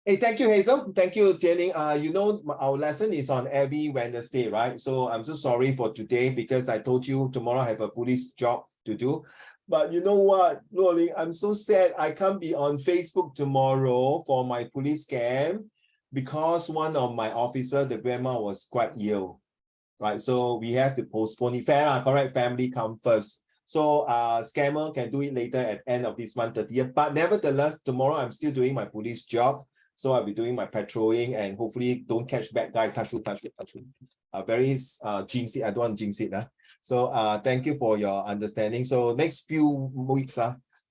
Hey, thank you, Hazel. Thank you, Jianing. You know, our lesson is on every Wednesday, right? So I'm so sorry for today because I told you tomorrow I have a police job to do. But you know what, Luoling, I'm so sad I can't be on Facebook tomorrow for my police camp because one of my officer, the grandma, was quite ill, right? So we have to postpone it. Fair, correct? Family come first. So scammer can do it later at end of this month, 30th. But nevertheless, tomorrow I'm still doing my police job. So I'll be doing my patrolling and hopefully don't catch bad guy, touch wood. Very jinx it, I don't want to jinx it. So thank you for your understanding. So next few weeks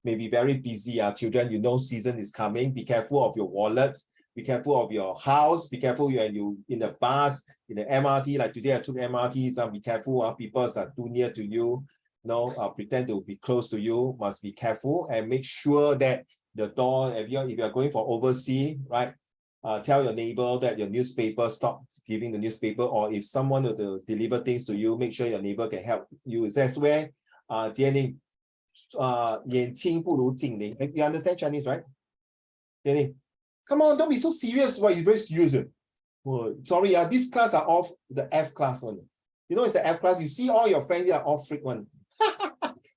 may be very busy. Children, you know season is coming. Be careful of your wallet. Be careful of your house. Be careful when you in the bus, in the MRT. Like today I took MRT. Be careful. People are too near to you. No, pretend to be close to you. Must be careful and make sure that the door, if you're going for overseas, right? Tell your neighbor that your newspaper, stop giving the newspaper, or if someone were to deliver things to you, make sure your neighbor can help you. That's where Jianing, 眼睛不如镜灵. You understand Chinese, right? Jianing, come on, don't be so serious. Why you very serious? Oh, sorry, this class are off the F class one. You know it's the F class. You see all your friends are all freak one.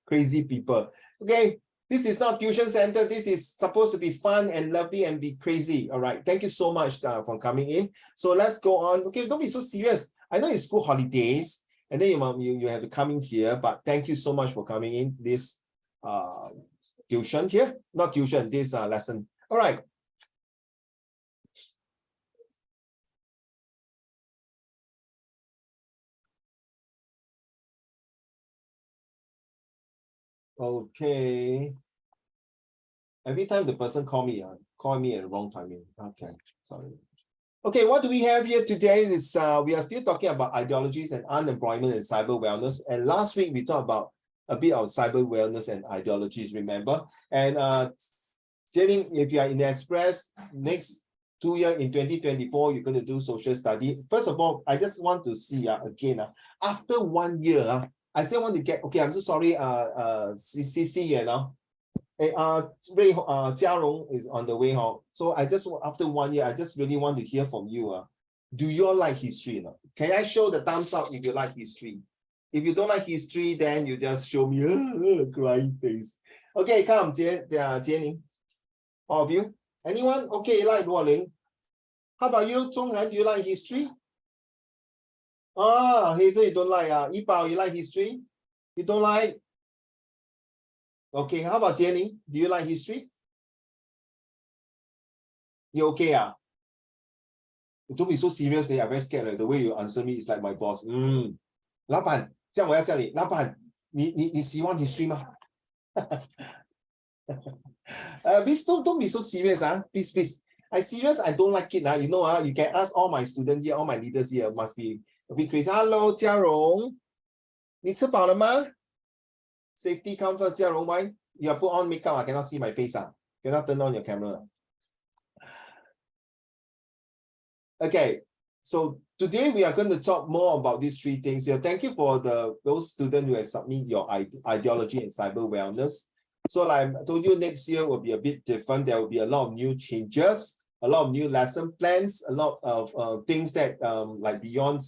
Crazy people. Okay. This is not tuition center. This is supposed to be fun and lovely and be crazy. All right. Thank you so much for coming in. So let's go on. Okay, don't be so serious. I know it's school holidays and then you have to come in here, but thank you so much for coming in this tuition here. Not tuition, this lesson. All right. Okay. Every time the person call me at the wrong timing. Okay, sorry. Okay, what do we have here today is we are still talking about ideologies and unemployment and cyber wellness. And last week we talked about a bit of cyber wellness and ideologies, remember? And Jianing, if you are in the Express, next 2 years in 2024, you're going to do social study. First of all, I just want to see again, after 1 year, I still want to get, okay, I'm so sorry, CC, you know. Hey, Jia Rong is on the way home. So I just, after 1 year, I just really want to hear from you. Do you all like history? Can I show the thumbs up if you like history? If you don't like history, then you just show me a crying face. Okay, come, Jianing. All of you? Anyone? Okay, you like Luoling. How about you, Zhonghan? Do you like history? Hazel, you don't like. Yibao, you like history? You don't like? Okay, how about Jianing? Do you like history? You okay? Don't be so serious. They are very scared. The way you answer me is like my boss. 老板，这样我要叫你，老板，你喜欢 history 吗？ Please don't be so serious, please. I serious. I don't like it. You know, you can ask all my students here, all my leaders here. Must be a bit crazy. Hello, Jia Rong. 你吃饱了吗？ Safety come first, Jia Rong. Why? You have put on makeup. I cannot see my face. Cannot turn on your camera. Okay, so today we are going to talk more about these 3 things here. Thank you for those students who have submitted your ideology and cyber wellness. So like I told you, next year will be a bit different. There will be a lot of new changes, a lot of new lesson plans, a lot of things that like beyond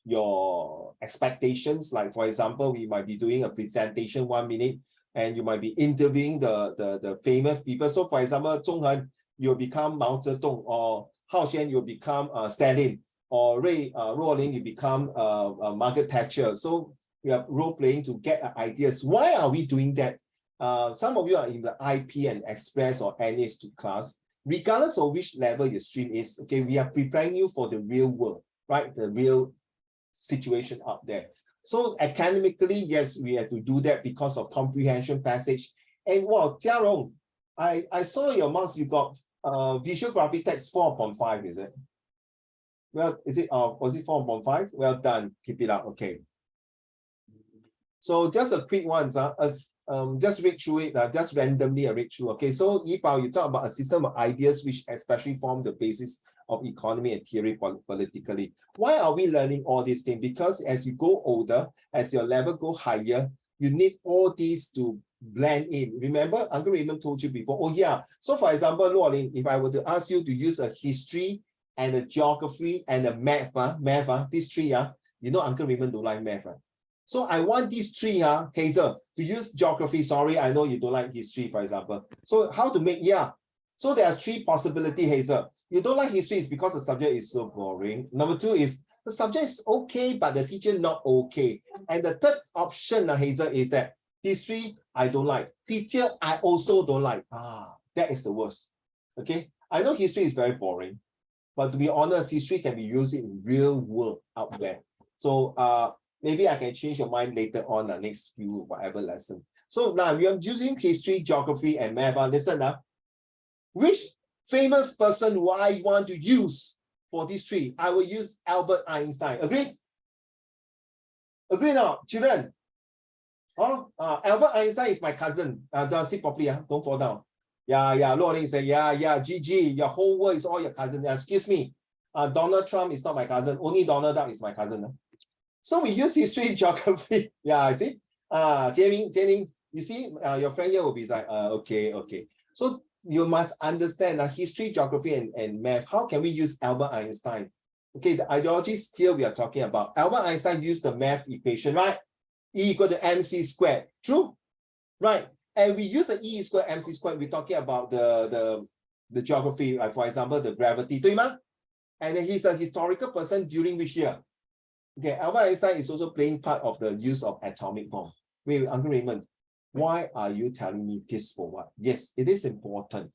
your expectations. Like for example, we might be doing a presentation 1 minute and you might be interviewing the famous people. So for example, Zhonghan, you'll become Mao Zedong, or Hao Xian, you'll become Stalin, or Ruoling, you become Margaret Thatcher. So we are role playing to get ideas. Why are we doing that? Some of you are in the IP and Express or NA class. Regardless of which level your stream is, okay, we are preparing you for the real world, right? The real situation out there. So academically, yes, we have to do that because of comprehension passage. And wow, Jia Rong, I saw your marks. You got visual graphic text 4.5, is it? Well, is it was it 4.5? Well done. Keep it up. Okay. So just a quick one, just read through it, just randomly read through. Okay, so Yibao, you talk about a system of ideas which especially form the basis of economy and theory politically. Why are we learning all these things? Because as you go older, as your level go higher, you need all these to blend in. Remember, Uncle Raymond told you before. Oh yeah. So for example, Luo Ling, if I were to ask you to use a history and a geography and a math, these three, you know Uncle Raymond don't like math. So I want these three, Hazel, to use geography. Sorry, I know you don't like history, for example. So how to make, So there are three possibilities, Hazel. You don't like history is because the subject is so boring. Number two is the subject is okay, but the teacher not okay. And the third option, Hazel, is that history, I don't like. Teacher, I also don't like. That is the worst. Okay. I know history is very boring, but to be honest, history can be used in real world out there. So maybe I can change your mind later on the next few whatever lesson. So now we are using history, geography, and math. Listen, which famous person do I want to use for these three? I will use Albert Einstein. Agree? Agree now, children? Albert Einstein is my cousin. Sit properly, don't fall down. Luo Ling say, Gigi, your whole world is all your cousin. Excuse me, Donald Trump is not my cousin. Only Donald Duck is my cousin. So we use history, geography. I see. Jianing, you see, your friend here will be like, okay. So you must understand history, geography, and math. How can we use Albert Einstein? Okay, the ideologies here we are talking about. Albert Einstein used the math equation, right? E equal to mc squared. True? Right. And we use the E squared, mc squared. We're talking about the geography, like for example, the gravity. 对吗? And then he's a historical person during which year? Okay, Albert Einstein is also playing part of the use of atomic bomb. Wait, Uncle Raymond, why are you telling me this for what? Yes, it is important.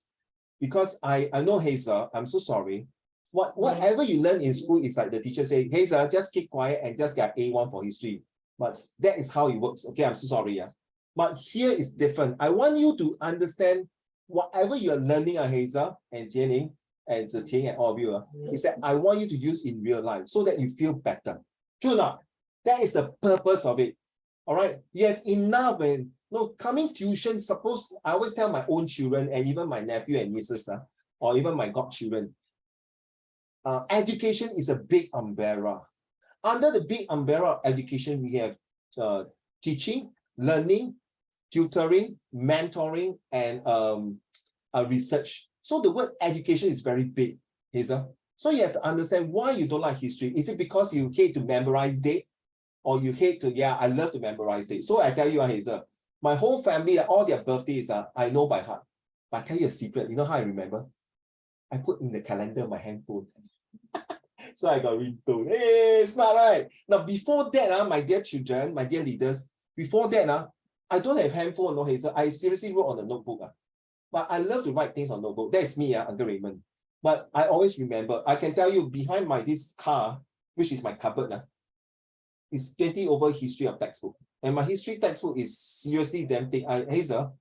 Because I know, Hazel, I'm so sorry. Whatever you learn in school is like the teacher say, Hazel, just keep quiet and just get A1 for history. But that is how it works. Okay, I'm so sorry. But here is different. I want you to understand whatever you are learning, Hazel and Jianing and Ziting and all of you, is that I want you to use in real life so that you feel better. True or not? That is the purpose of it. All right. You have enough and coming tuition. Suppose I always tell my own children and even my nephew and nieces, or even my godchildren, education is a big umbrella. Under the big umbrella of education, we have teaching, learning, tutoring, mentoring, and research. So the word education is very big, Hazel. So you have to understand why you don't like history. Is it because you hate to memorize date? Or you hate to, I love to memorize date. So I tell you, Hazel, my whole family, all their birthdays, I know by heart. But I tell you a secret, you know how I remember? I put in the calendar my handphone. So I got ringtone. Hey, smart, right? Now, before that, my dear children, my dear leaders, before that, I don't have handphone, no, Hazel. I seriously wrote on the notebook. But I love to write things on notebook. That's me, Uncle Raymond. But I always remember, I can tell you behind this car, which is my cupboard, is 20 over history of textbook. And my history textbook is seriously damn thick. Hazel,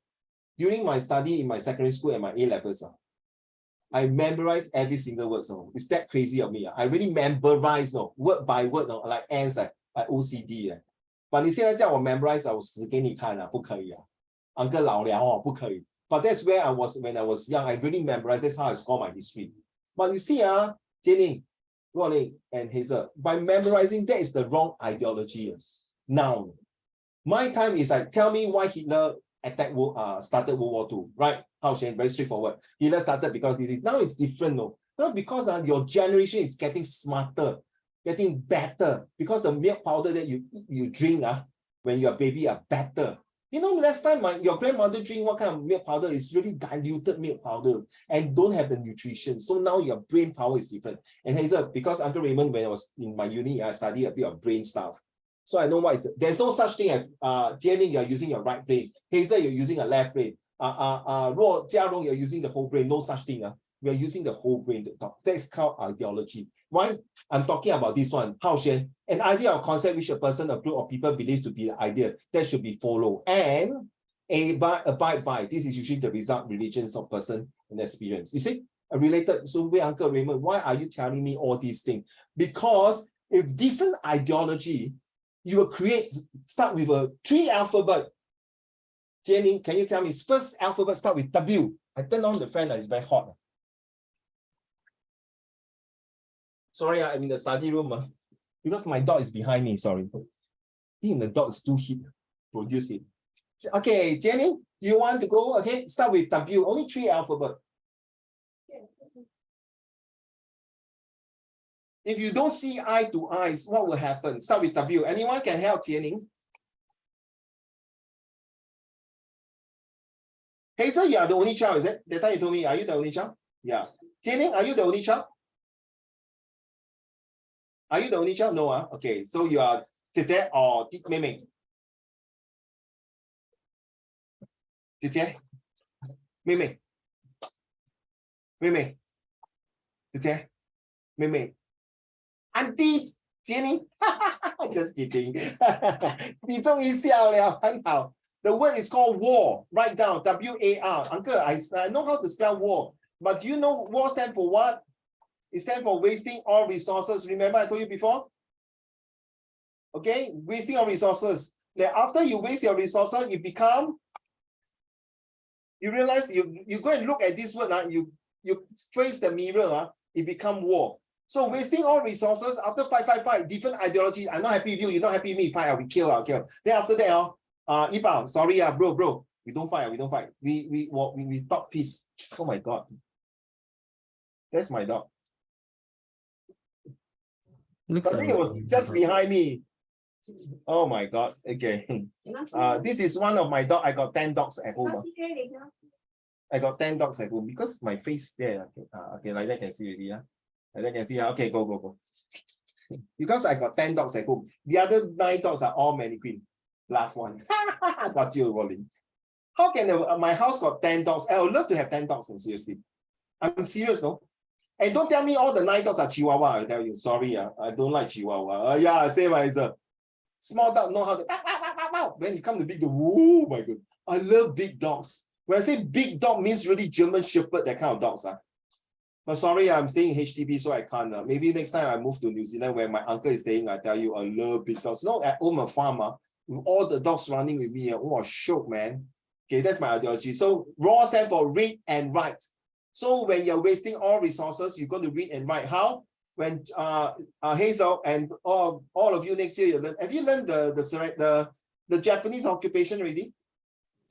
during my study in my secondary school and my A-levels, I memorized every single word. So is that crazy of me? I really memorize word by word, like ants, like OCD. But 你现在叫我 memorize, 我死给你看，不可以。Uncle 老了，不可以。But that's where I was when I was young. I really memorized. That's how I score my history. But you see, Jianing, Luo Ling, and Hazel, by memorizing, that is the wrong ideology. Now, my time is like, tell me why Hitler started World War II, right? How Shane, very straightforward. Hitler started because it is now it's different, no? Not because your generation is getting smarter, getting better, because the milk powder that you drink when you're a baby are better. You know, last time your grandmother drink what kind of milk powder is really diluted milk powder and don't have the nutrition. So now your brain power is different. And Hazel, because Uncle Raymond, when I was in my uni, I studied a bit of brain stuff. So I know what is it. There's no such thing as Jianing, you're using your right brain. Hazel, you're using a left brain. Jiarong, you're using the whole brain. No such thing. We are using the whole brain to talk. That's called ideology. Why? I'm talking about this one. How Shen? An idea or concept which a person, a group of people believes to be the idea that should be followed and abide by. This is usually the result, religions of person and experience. You see, related. So, wait, Uncle Raymond, why are you telling me all these things? Because if different ideology, you will start with a 3 alphabet. Jianing, can you tell me his first alphabet start with W? I turn on the fan, it's very hot. Sorry, I'm in the study room because my dog is behind me. Sorry. I think the dog is too heat. Produce it. Okay, Jenny, you want to go? Okay, start with W. Only 3 alphabet. If you don't see eye to eyes, what will happen? Start with W. Anyone can help Jenny? Hazel, you are the only child, is it? That time you told me, are you the only child? Yeah. Jenny, are you the only child? Are you the only child? No, okay. So you are 姐姐 or 妹妹? 姐姐 妹妹 妹妹 姐姐 妹妹 Auntie Jenny just kidding 你终于笑了很好 The word is called war. Write down W-A-R. Uncle, I know how to spell war. But do you know war stands for what? It stands for wasting all resources. Remember I told you before? Okay, wasting all resources. Then after you waste your resources, you realize you go and look at this word, you face the mirror, it become war. So wasting all resources, after fight, different ideology. I'm not happy with you, you're not happy with me, fight, I'll kill. Then after that, Ibao, sorry, bro, we don't fight. We talk peace. Oh my God. That's my dog. Suddenly it was just behind me. Oh my God. Okay. This is one of my dogs. I got 10 dogs at home. I got 10 dogs at home because my face there. Okay, like that can see already. Like that can see. Okay, go. Because I got 10 dogs at home. The other 9 dogs are all mannequin. Laugh one. Got you, Rolling. How can my house got 10 dogs? I would love to have 10 dogs, seriously. I'm serious, no? And don't tell me all the 9 dogs are Chihuahua, I tell you. Sorry, I don't like Chihuahua. Yeah, same as a small dog know how to. When you come to big dog, oh my God. I love big dogs. When I say big dog means really German Shepherd, that kind of dogs. But sorry, I'm staying in HDB, so I can't. Maybe next time I move to New Zealand where my uncle is staying, I tell you, I love big dogs. No, I own a farm, with all the dogs running with me. Oh, shook, man. Okay, that's my ideology. So RAW stands for read and write. So when you're wasting all resources, you're going to read and write. How? When Hazel and all of you next year, you learn. Have you learned the Japanese occupation already?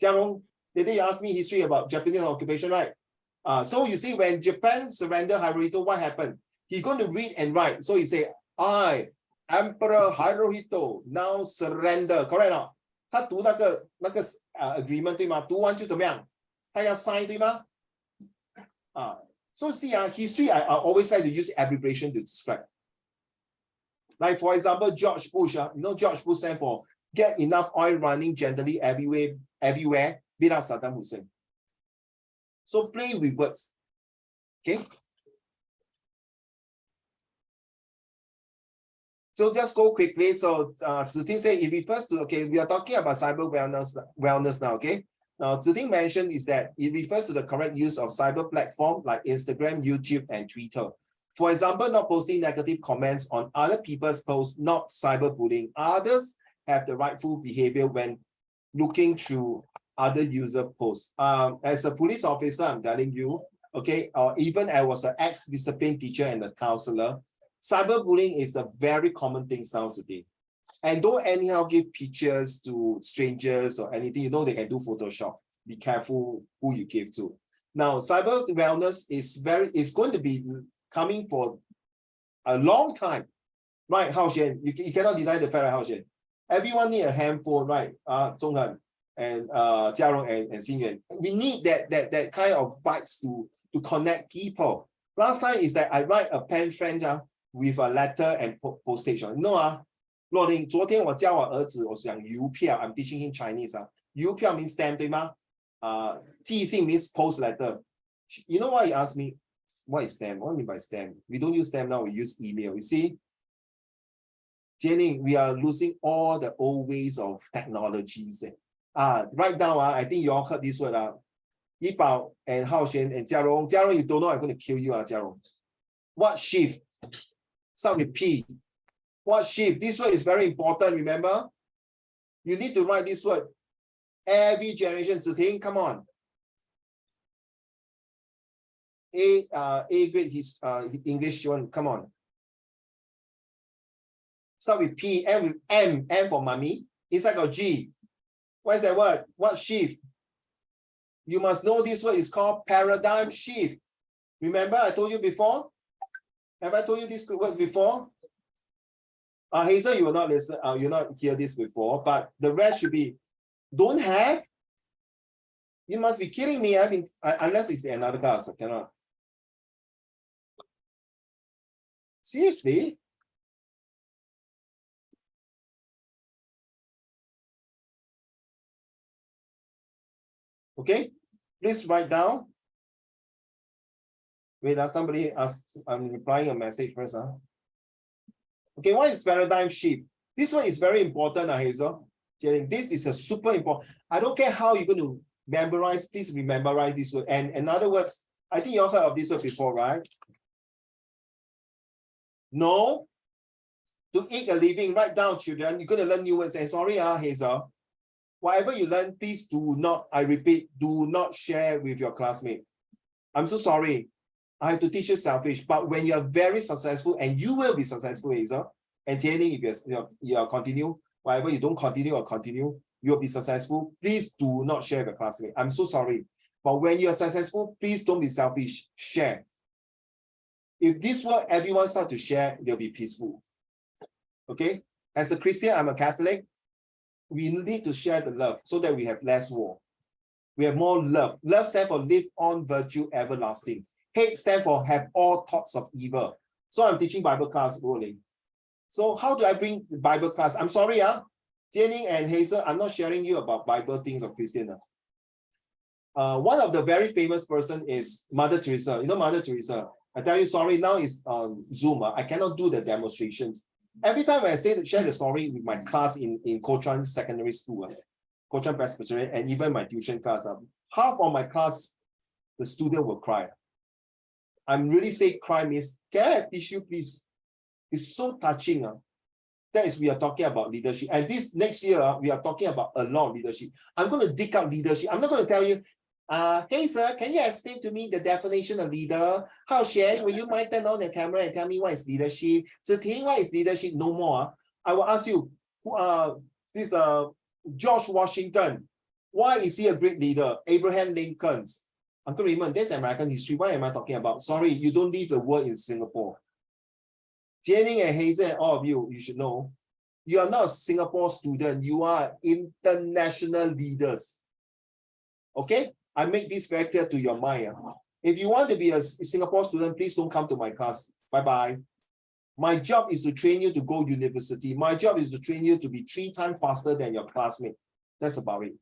Jiarong, the day you asked me history about Japanese occupation, right? So you see, when Japan surrendered Hirohito, what happened? He's going to read and write. So he say, I, Emperor Hirohito, now surrender. Correct or not? 他读那个agreement 对吗？读完就怎么样？他要 sign 对吗？So see, history, I always like to use abbreviation to describe. Like for example, George Bush, you know George Bush stands for get enough oil running gently everywhere without Saddam Hussein. So play with words. Okay. So just go quickly. So Ziting say it refers to, okay, we are talking about cyber wellness now, okay? Now, Ziting mentioned is that it refers to the correct use of cyber platform like Instagram, YouTube, and Twitter. For example, not posting negative comments on other people's posts, not cyberbullying. Others have the rightful behavior when looking through other user posts. As a police officer, I'm telling you, okay, even I was an ex-discipline teacher and a counselor, cyberbullying is a very common thing nowadays. And don't anyhow give pictures to strangers or anything. You know they can do Photoshop. Be careful who you give to. Now, cyber wellness is going to be coming for a long time. Right, Hao Xian, you cannot deny the fact, right, Hao Xian? Everyone need a handphone, right? Zhonghan and Jiarong and Xingyuan. We need that kind of vibes to connect people. Last time is that I write a pen friend with a letter and postage. No, 若琳，昨天我教我儿子，我讲邮票 ，I'm teaching him Chinese 邮票 means stamp 对吗？寄信 means post letter. You know why he asked me, what is stamp? What do you mean by stamp? We don't use stamp now, we use email. You see, Jianing, we are losing all the old ways of technologies. Right now, I think you all heard this word. Yibao and Hao Xian and Jiarong. Jiarong, you don't know I'm going to kill you, Jiarong. What shift? Start with P. What shift? This word is very important, remember? You need to write this word. Every generation, Ziting, come on. A grade English one, come on. Start with P, M with M for mommy. Inside got G. What is that word? What shift? You must know this word is called paradigm shift. Remember, I told you before? Have I told you this word before? Hazel, you will not listen, you will not hear this before, but the rest should be, don't have? You must be kidding me. I mean, unless it's another class, I cannot. Seriously? Okay, please write down. Wait, somebody asked, I'm replying a message first. Okay, what is paradigm shift? This one is very important, Hazel. This is a super important. I don't care how you're going to memorize, please rememorize this word. And in other words, I think you all heard of this word before, right? No. To eat a living, write down, children. You're going to learn new words. And sorry, Hazel. Whatever you learn, please do not, I repeat, do not share with your classmate. I'm so sorry. I have to teach you selfish, but when you are very successful, and you will be successful, Hazel, and Jenny, if you continue, whatever you don't continue or continue, you'll be successful. Please do not share with your classmate. I'm so sorry. But when you are successful, please don't be selfish. Share. If this word everyone starts to share, they'll be peaceful. Okay? As a Christian, I'm a Catholic. We need to share the love so that we have less war. We have more love. Love stands for live on virtue everlasting. Hate stands for have all thoughts of evil. So I'm teaching Bible class rolling. So how do I bring the Bible class? I'm sorry, Jianing and Hazel, I'm not sharing you about Bible things of Christian. One of the very famous person is Mother Teresa. You know Mother Teresa? I tell you, sorry, now it's on Zoom. I cannot do the demonstrations. Every time I share the story with my class in Kuo-Chuan Secondary School, Kuo-Chuan Presbyterian, and even my tuition class, half of my class, the student will cry. I'm really saying cry means, can I have tissue, please? It's so touching. That is, we are talking about leadership. And this next year, we are talking about a lot of leadership. I'm going to dig up leadership. I'm not going to tell you, hey, sir, can you explain to me the definition of leader? How, Shen, will you mind turn on the camera and tell me what is leadership? Ziting, what is leadership? No more. I will ask you, this George Washington, why is he a great leader? Abraham Lincoln. Uncle Raymond, that's American history. What am I talking about? Sorry, you don't live the world in Singapore. Jianing and Hazel and all of you, you should know, you are not a Singapore student. You are international leaders. Okay? I make this very clear to your mind. If you want to be a Singapore student, please don't come to my class. Bye-bye. My job is to train you to go university. My job is to train you to be 3 times faster than your classmate. That's about it.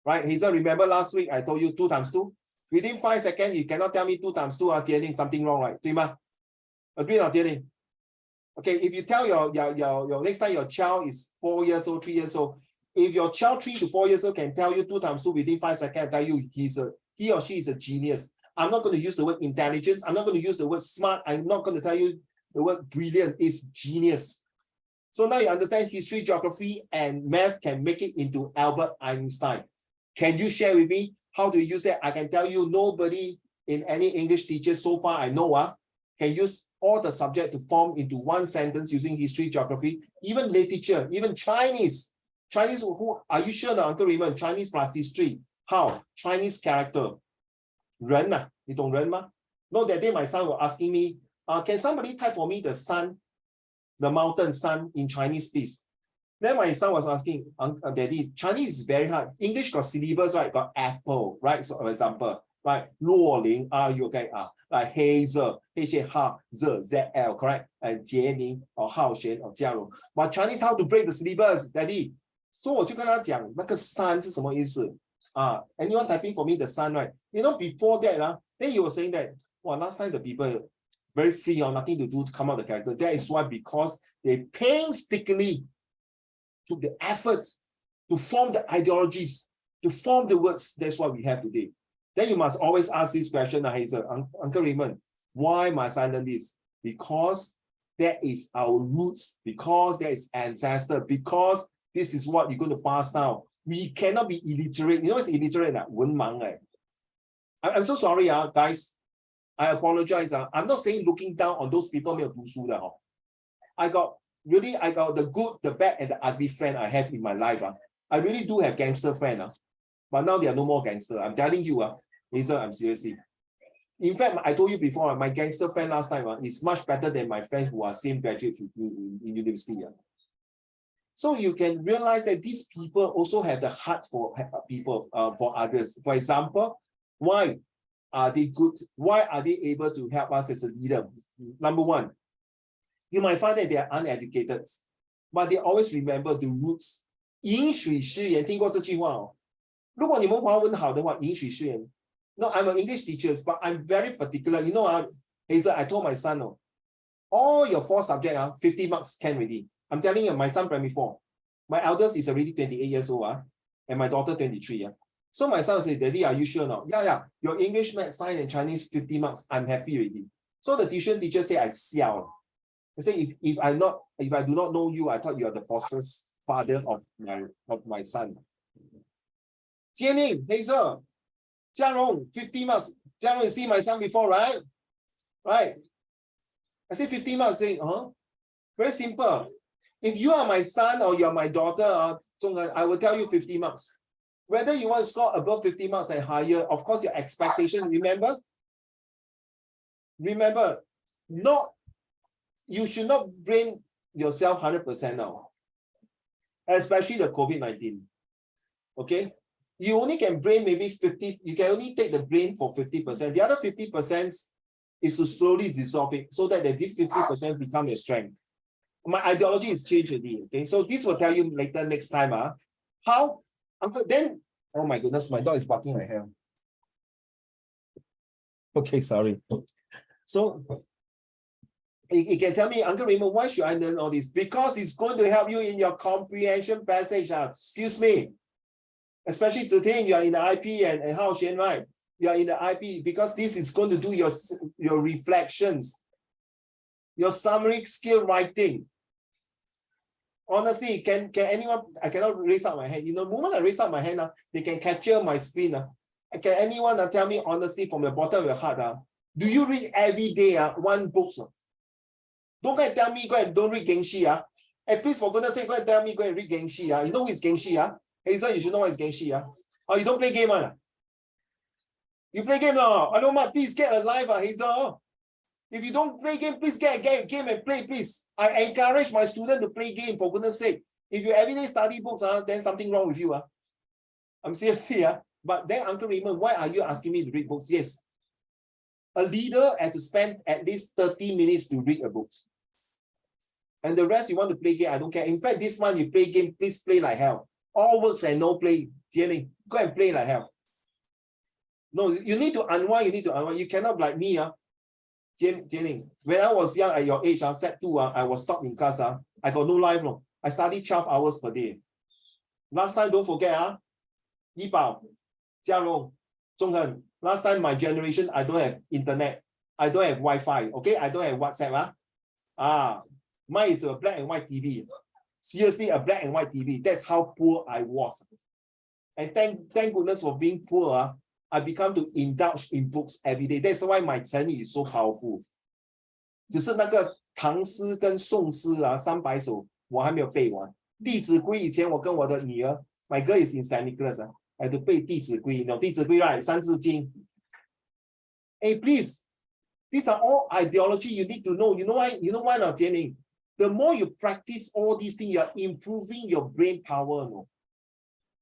Right? Hazel, remember last week I told you 2 times 2? Within 5 seconds, you cannot tell me 2 times 2 Jianing, something wrong, right? 对吗? Agree on Jianing? Okay, if you tell your next time your child is 4 years old, 3 years old, if your child 3 to 4 years old can tell you 2 times 2 within 5 seconds, I tell you he or she is a genius. I'm not going to use the word intelligence. I'm not going to use the word smart. I'm not going to tell you the word brilliant. It's genius. So now you understand history, geography, and math can make it into Albert Einstein. Can you share with me how to use that? I can tell you nobody in any English teacher so far I know can use all the subject to form into 1 sentence using history, geography, even literature, even Chinese. Chinese, who are you sure now, Uncle Raymond? Chinese plus history. How? Chinese character. 人啊, 你懂人吗? No, that day my son was asking me, can somebody type for me the sun, the mountain sun in Chinese, please? Then my son was asking, Daddy, Chinese is very hard. English got syllables, right? Got apple, right? So, for example, right? 若琳, okay, like Hazel, H-A-Z-Z-L, correct? And 杰宁, or 浩璇, or 嘉荣. But Chinese, how to break the syllables, Daddy? So 我就跟他讲那个山是什么意思 anyone typing for me the sun, right? You know, before that, then he was saying that, well, last time the people very free or nothing to do to come out the character. That is why, because they painstakingly took the effort to form the ideologies, to form the words. That's what we have today. Then you must always ask this question, Hazel, Uncle Raymond, why must I learn this? Because that is our roots, because that is ancestor, because this is what you're going to pass down. We cannot be illiterate. You know what's illiterate? I'm so sorry, guys. I apologize. I'm not saying looking down on those people who do so. I got the good, the bad, and the ugly friend I have in my life. I really do have gangster friends, but now there are no more gangster. I'm telling you, Hazel, I'm seriously. In fact, I told you before, my gangster friend last time is much better than my friends who are same graduate in university. So you can realize that these people also have the heart for people, for others. For example, why are they good? Why are they able to help us as a leader? Number one, you might find that they are uneducated, but they always remember the roots. 饮水思源，听过这句话哦。如果你们华文好的话，饮水思源。No, I'm an English teacher, but I'm very particular. You know, Hazel, I told my son, all your 4 subjects, 50 marks can already. I'm telling you, my son primary 4. My eldest is already 28 years old, and my daughter 23. So my son said, Daddy, are you sure now? Yeah. Your English, Math, Science, and Chinese 50 marks. I'm happy already. So the tuition teacher say I siao. They say if I do not know you, I thought you are the foster father of my son. Jianing, Hazel, Jiarong, 50 marks. Jiarong, you see my son before, right? Right. I say 50 marks, saying, very simple. If you are my son or you are my daughter, I will tell you 50 marks. Whether you want to score above 50 marks and higher, of course, your expectation, remember, you should not brain yourself 100% now, especially the COVID-19. Okay? You only can brain maybe 50, you can only take the brain for 50%. The other 50% is to slowly dissolve it so that this 50% become your strength. My ideology is changed already. Okay, so this will tell you later next time. How then? Oh my goodness, my dog is barking my hair. Okay, sorry. So you can tell me, Uncle Raymond, why should I learn all this? Because it's going to help you in your comprehension passage. Excuse me. Especially today, you are in the IP and Hao Xuan, right? You are in the IP because this is going to do your reflections, your summary skill writing. Honestly, can anyone, I cannot raise up my hand. You know, the moment I raise up my hand, they can capture my screen. Can anyone tell me honestly from the bottom of your heart, do you read every day one book? Don't go and tell me, don't read Gengshi. Hey, please, for goodness sake, go and tell me, go and read Gengshi. You know who is Gengshi? Hazel, you should know what is Gengshi. Oh, you don't play game, You play game now. I don't mind, please get alive, Hazel. If you don't play game, please get a game and play, please. I encourage my students to play game, for goodness sake. If you everyday study books, then something wrong with you. I'm seriously. But then, Uncle Raymond, why are you asking me to read books? Yes. A leader has to spend at least 30 minutes to read a book. And the rest you want to play game, I don't care. In fact, this month you play game, please play like hell. All works and no play. Jianing, go and play like hell. No, you need to unwind, You cannot like me. Jianing, when I was young at your age, Sec2, I was top in class. I got no life. No. I studied 12 hours per day. Last time, don't forget, Yibao, Jiarong, Zhonghen. Last time, my generation, I don't have internet. I don't have Wi-Fi. Okay, I don't have WhatsApp. Mine is a black and white TV. Seriously, a black and white TV. That's how poor I was. And thank goodness for being poor. I become to indulge in books every day. That's why my 成语 is so powerful. 只是那个唐诗跟宋诗300首我还没有背完。弟子规以前我跟我的女儿 my girl is in St. Nicholas, I had to 背弟子规. You know, 弟子规 right? 三字经. Hey, please. These are all ideology you need to know. You know why now, Jianing? The more you practice all these things, you are improving your brain power. No?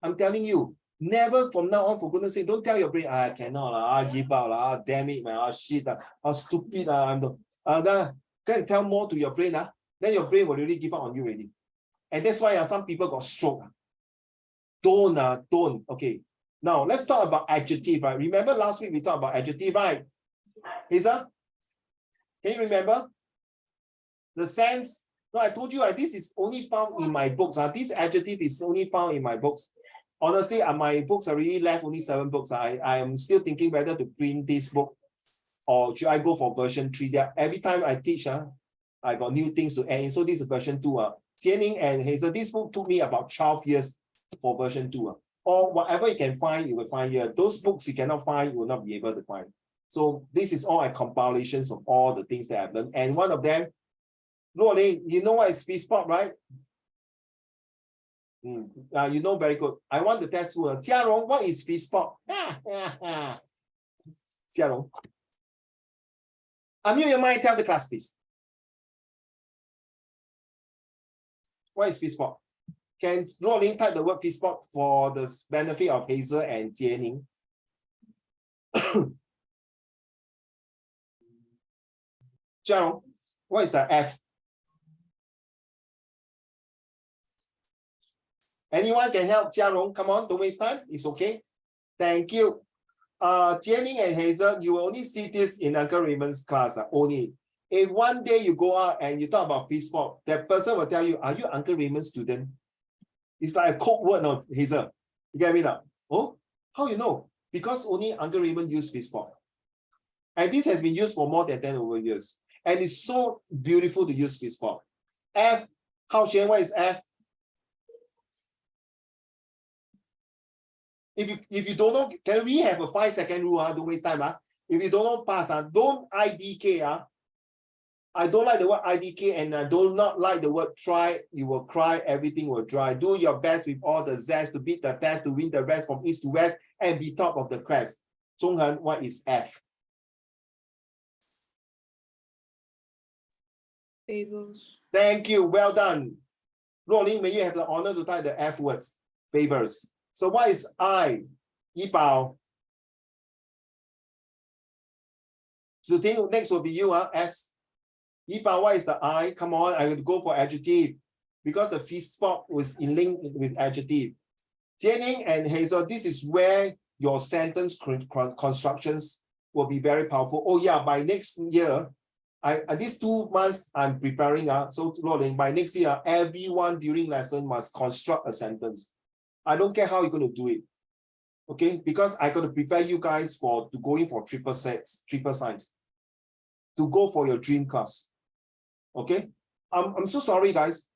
I'm telling you, never from now on, for goodness sake, don't tell your brain, I cannot, I give up, damn it, man, shit, stupid, go and tell more to your brain, then your brain will really give up on you already. And that's why some people got stroke. Don't. Okay. Now, let's talk about adjective, right? Remember last week we talked about adjective, right? Hazel? Can you remember? The sense, no, I told you this is only found in my books. This adjective is only found in my books. Honestly, my books are really left only 7 books. I am still thinking whether to print this book or should I go for version 3. Every time I teach, I got new things to add in. So this is version 2. Jianing and Hazel, this book took me about 12 years for version 2. Or whatever you can find, you will find here. Those books you cannot find, you will not be able to find. So this is all a compilations of all the things that I've learned. And one of them, Luo Ling, you know what is speed spot, right? You know very good. I want to test you. Jiarong, what is fish spot? Jiarong. Unmute your mind, tell the class, please. What is fish spot? Can Rolling type the word fish spot for the benefit of Hazel and Jiening? Jiarong, what is the F? Anyone can help Jiarong? Come on, don't waste time. It's okay. Thank you. Jianing and Hazel, you will only see this in Uncle Raymond's class. Only. If one day you go out and you talk about fish spot, that person will tell you, are you Uncle Raymond's student? It's like a code word, no, Hazel. You get me now? Oh, how you know? Because only Uncle Raymond used fish spot. And this has been used for more than 10 over years. And it's so beautiful to use fish spot. F, how Shen, what is F? If you don't know, can we have a 5-second rule? Don't waste time. If you don't know, pass. Don't IDK. I don't like the word IDK and I do not like the word try. You will cry, everything will dry. Do your best with all the zest to beat the test, to win the rest from east to west and be top of the crest. Zhonghan, what is F? Fables. Thank you. Well done. Rolling, may you have the honor to type the F words. Favors. So what is I? Yibao. Ziting, next will be you, S. Yibao, what is the I? Come on, I will go for adjective because the fish spot was in link with adjective. Jianing and Hazel, this is where your sentence constructions will be very powerful. Oh yeah, by next year, these 2 months I'm preparing. So Rolling, by next year, everyone during lesson must construct a sentence. I don't care how you're going to do it. Okay, because I got to prepare you guys to go in for triple science, to go for your dream class. Okay, I'm so sorry, guys.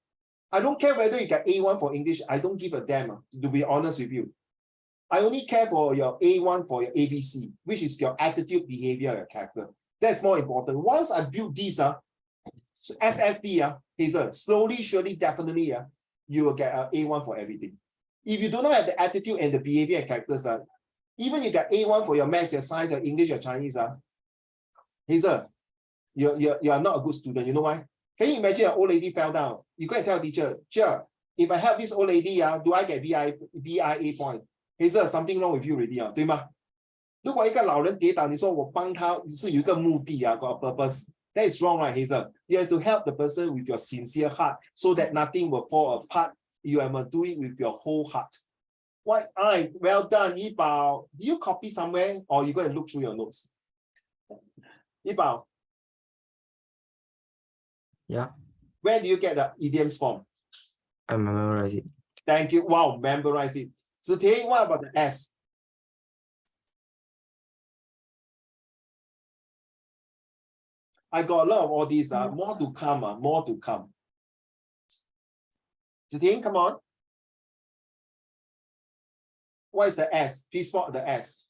I don't care whether you get A1 for English. I don't give a damn, to be honest with you. I only care for your A1 for your ABC, which is your attitude, behavior, your character. That's more important. Once I build these, SSD, Hazel, slowly, surely, definitely, you will get an A1 for everything. If you do not have the attitude and the behavior and characters, even you get A1 for your maths, your science, your English, your Chinese, Hazel, you are not a good student. You know why? Can you imagine an old lady fell down? You go and tell teacher, sure, if I help this old lady, do I get BIA point? Hazel, something wrong with you already, 对吗？如果一个老人跌倒，你说我帮他是有一个目的got a purpose. That is wrong, right, Hazel? You have to help the person with your sincere heart so that nothing will fall apart. You have to do it with your whole heart. What? Well done, Yibao. Do you copy somewhere or you go and look through your notes? Yibao. Yeah. Where do you get the idioms from? I memorize it. Thank you. Wow, memorize it. Ziting, what about the S? I got a lot of all these. More to come. More to come. Ziting, come on. What is the S? Please spot the S.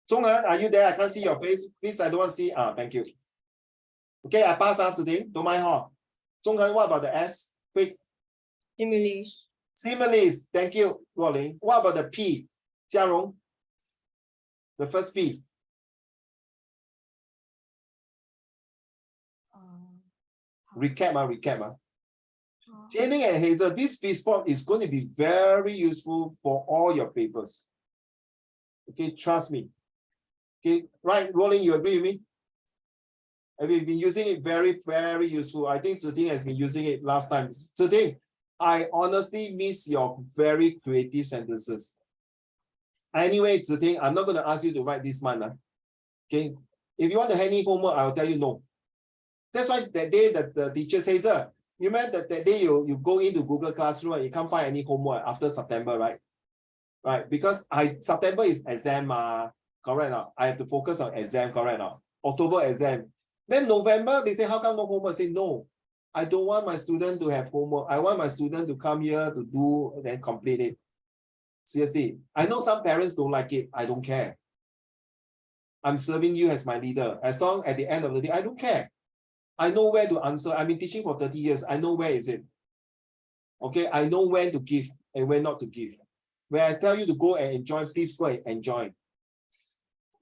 Zhonghan, are you there? I can't see your face. Please, I don't want to see. Thank you. Okay, I pass on today. Don't mind her. Zhonghan, what about the S? Quick. Similes. Similes. Thank you, Rolling. What about the P? Jiarong. The first P. Recap. Jianing and Hazel, this fish spot is going to be very useful for all your papers. Okay, trust me. Okay, right, Rolling, you agree with me? Have you been using it? Very, very useful. I think Ziting has been using it last time. Ziting, I honestly miss your very creative sentences. Anyway, Ziting, I'm not going to ask you to write this month. Okay, if you want to hand me homework, I will tell you no. That's why that day that the teacher says, you meant that day you go into Google Classroom and you can't find any homework after September, right? Right, because September is exam, correct now. I have to focus on exam, correct now. October exam. Then November, they say, how come no homework? I say, no, I don't want my student to have homework. I want my student to come here to do and then complete it. Seriously, I know some parents don't like it. I don't care. I'm serving you as my leader. As long at the end of the day, I don't care. I know where to answer. I've been teaching for 30 years. I know where is it. Okay, I know when to give and when not to give. When I tell you to go and enjoy, please go and enjoy.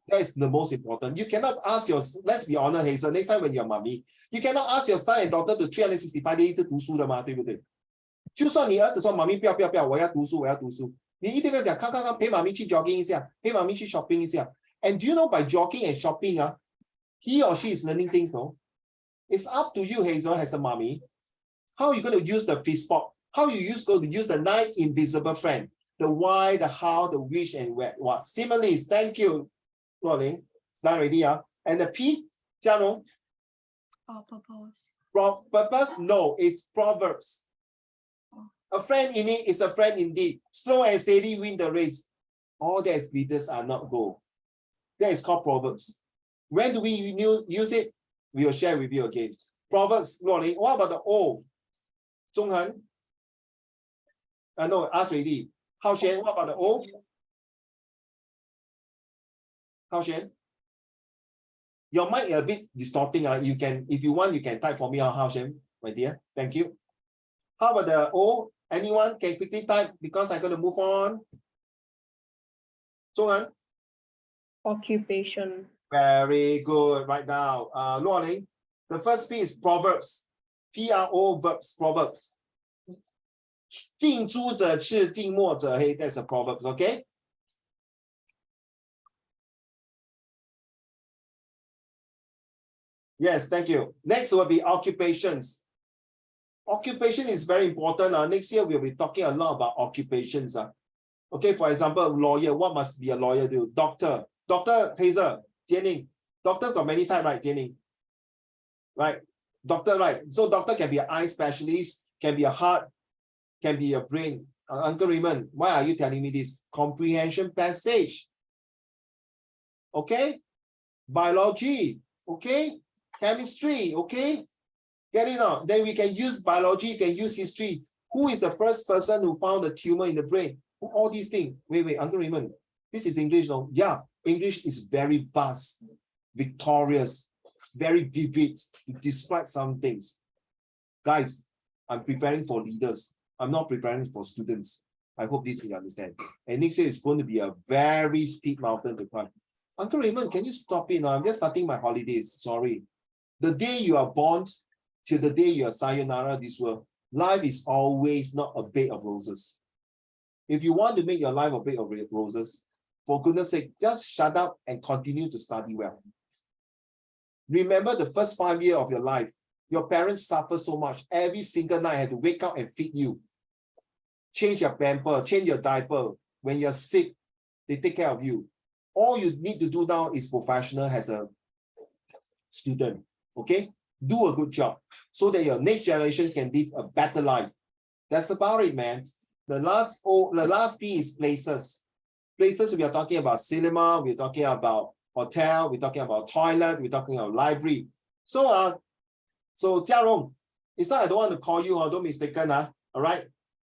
That is the most important. You cannot ask your, let's be honest, Hazel, next time when you're mommy, you cannot ask your son and daughter to 365 days 一直读书的嘛，对不对？就算你儿子说妈咪不要，我要读书，你一定要讲，看，陪妈咪去 jogging 一下，陪妈咪去 shopping 一下。And do you know by jogging and shopping, he or she is learning things, no? It's up to you, Hazel, as a mommy. How are you going to use the fist spot? How are you going to use the 9 invisible friend? The why, the how, the which, and where, what. Similes, thank you, Rolling. Done already, And the P, Jiarong? Purpose. Purpose? No, it's proverbs. A friend in it is a friend indeed. Slow and steady win the race. All that glitters are not gold. That is called proverbs. When do we use it? We will share with you again. Proverbs, Rolling. What about the O? Zhonghan? No, ask already. Hao Xuan, what about the O? Hao Xuan? Your mic is a bit distorting. You can, if you want, you can type for me, Hao Xuan, my dear. Thank you. How about the O? Anyone can quickly type because I'm going to move on. Zhonghan? Occupation. Very good. Right now. Luo Ling, the first P is proverbs. P-R-O verbs, proverbs. 近朱者赤，近墨者黑. That's a proverbs, okay? Yes, thank you. Next will be occupations. Occupation is very important. Next year, we'll be talking a lot about occupations. Okay, for example, lawyer. What must be a lawyer do? Doctor. Doctor Hazel, Jianing. Doctor got many types, right, Jianing? Right? Doctor, right? So doctor can be an eye specialist, can be a heart, can be a brain. Uncle Raymond, why are you telling me this? Comprehension passage. Okay? Biology. Okay? Chemistry. Okay? Get it out. Then we can use biology, can use history. Who is the first person who found a tumor in the brain? All these things. Wait, Uncle Raymond. This is English, no? Yeah, English is very vast, victorious, very vivid to describe some things. Guys, I'm preparing for leaders. I'm not preparing for students. I hope this you understand. And next year is going to be a very steep mountain to climb. Uncle Raymond, can you stop it now? I'm just starting my holidays. Sorry. The day you are born till the day you are sayonara this world, life is always not a bed of roses. If you want to make your life a bed of roses, for goodness sake, just shut up and continue to study well. Remember the first 5 years of your life, your parents suffer so much. Every single night had to wake up and feed you. Change your pamper, change your diaper. When you're sick, they take care of you. All you need to do now is professional as a student. Okay? Do a good job so that your next generation can live a better life. That's about it, man. The last P is places. Places, we are talking about cinema, we're talking about hotel, we're talking about toilet, we're talking about library. So Jiarong, it's not I don't want to call you, don't mistaken, all right?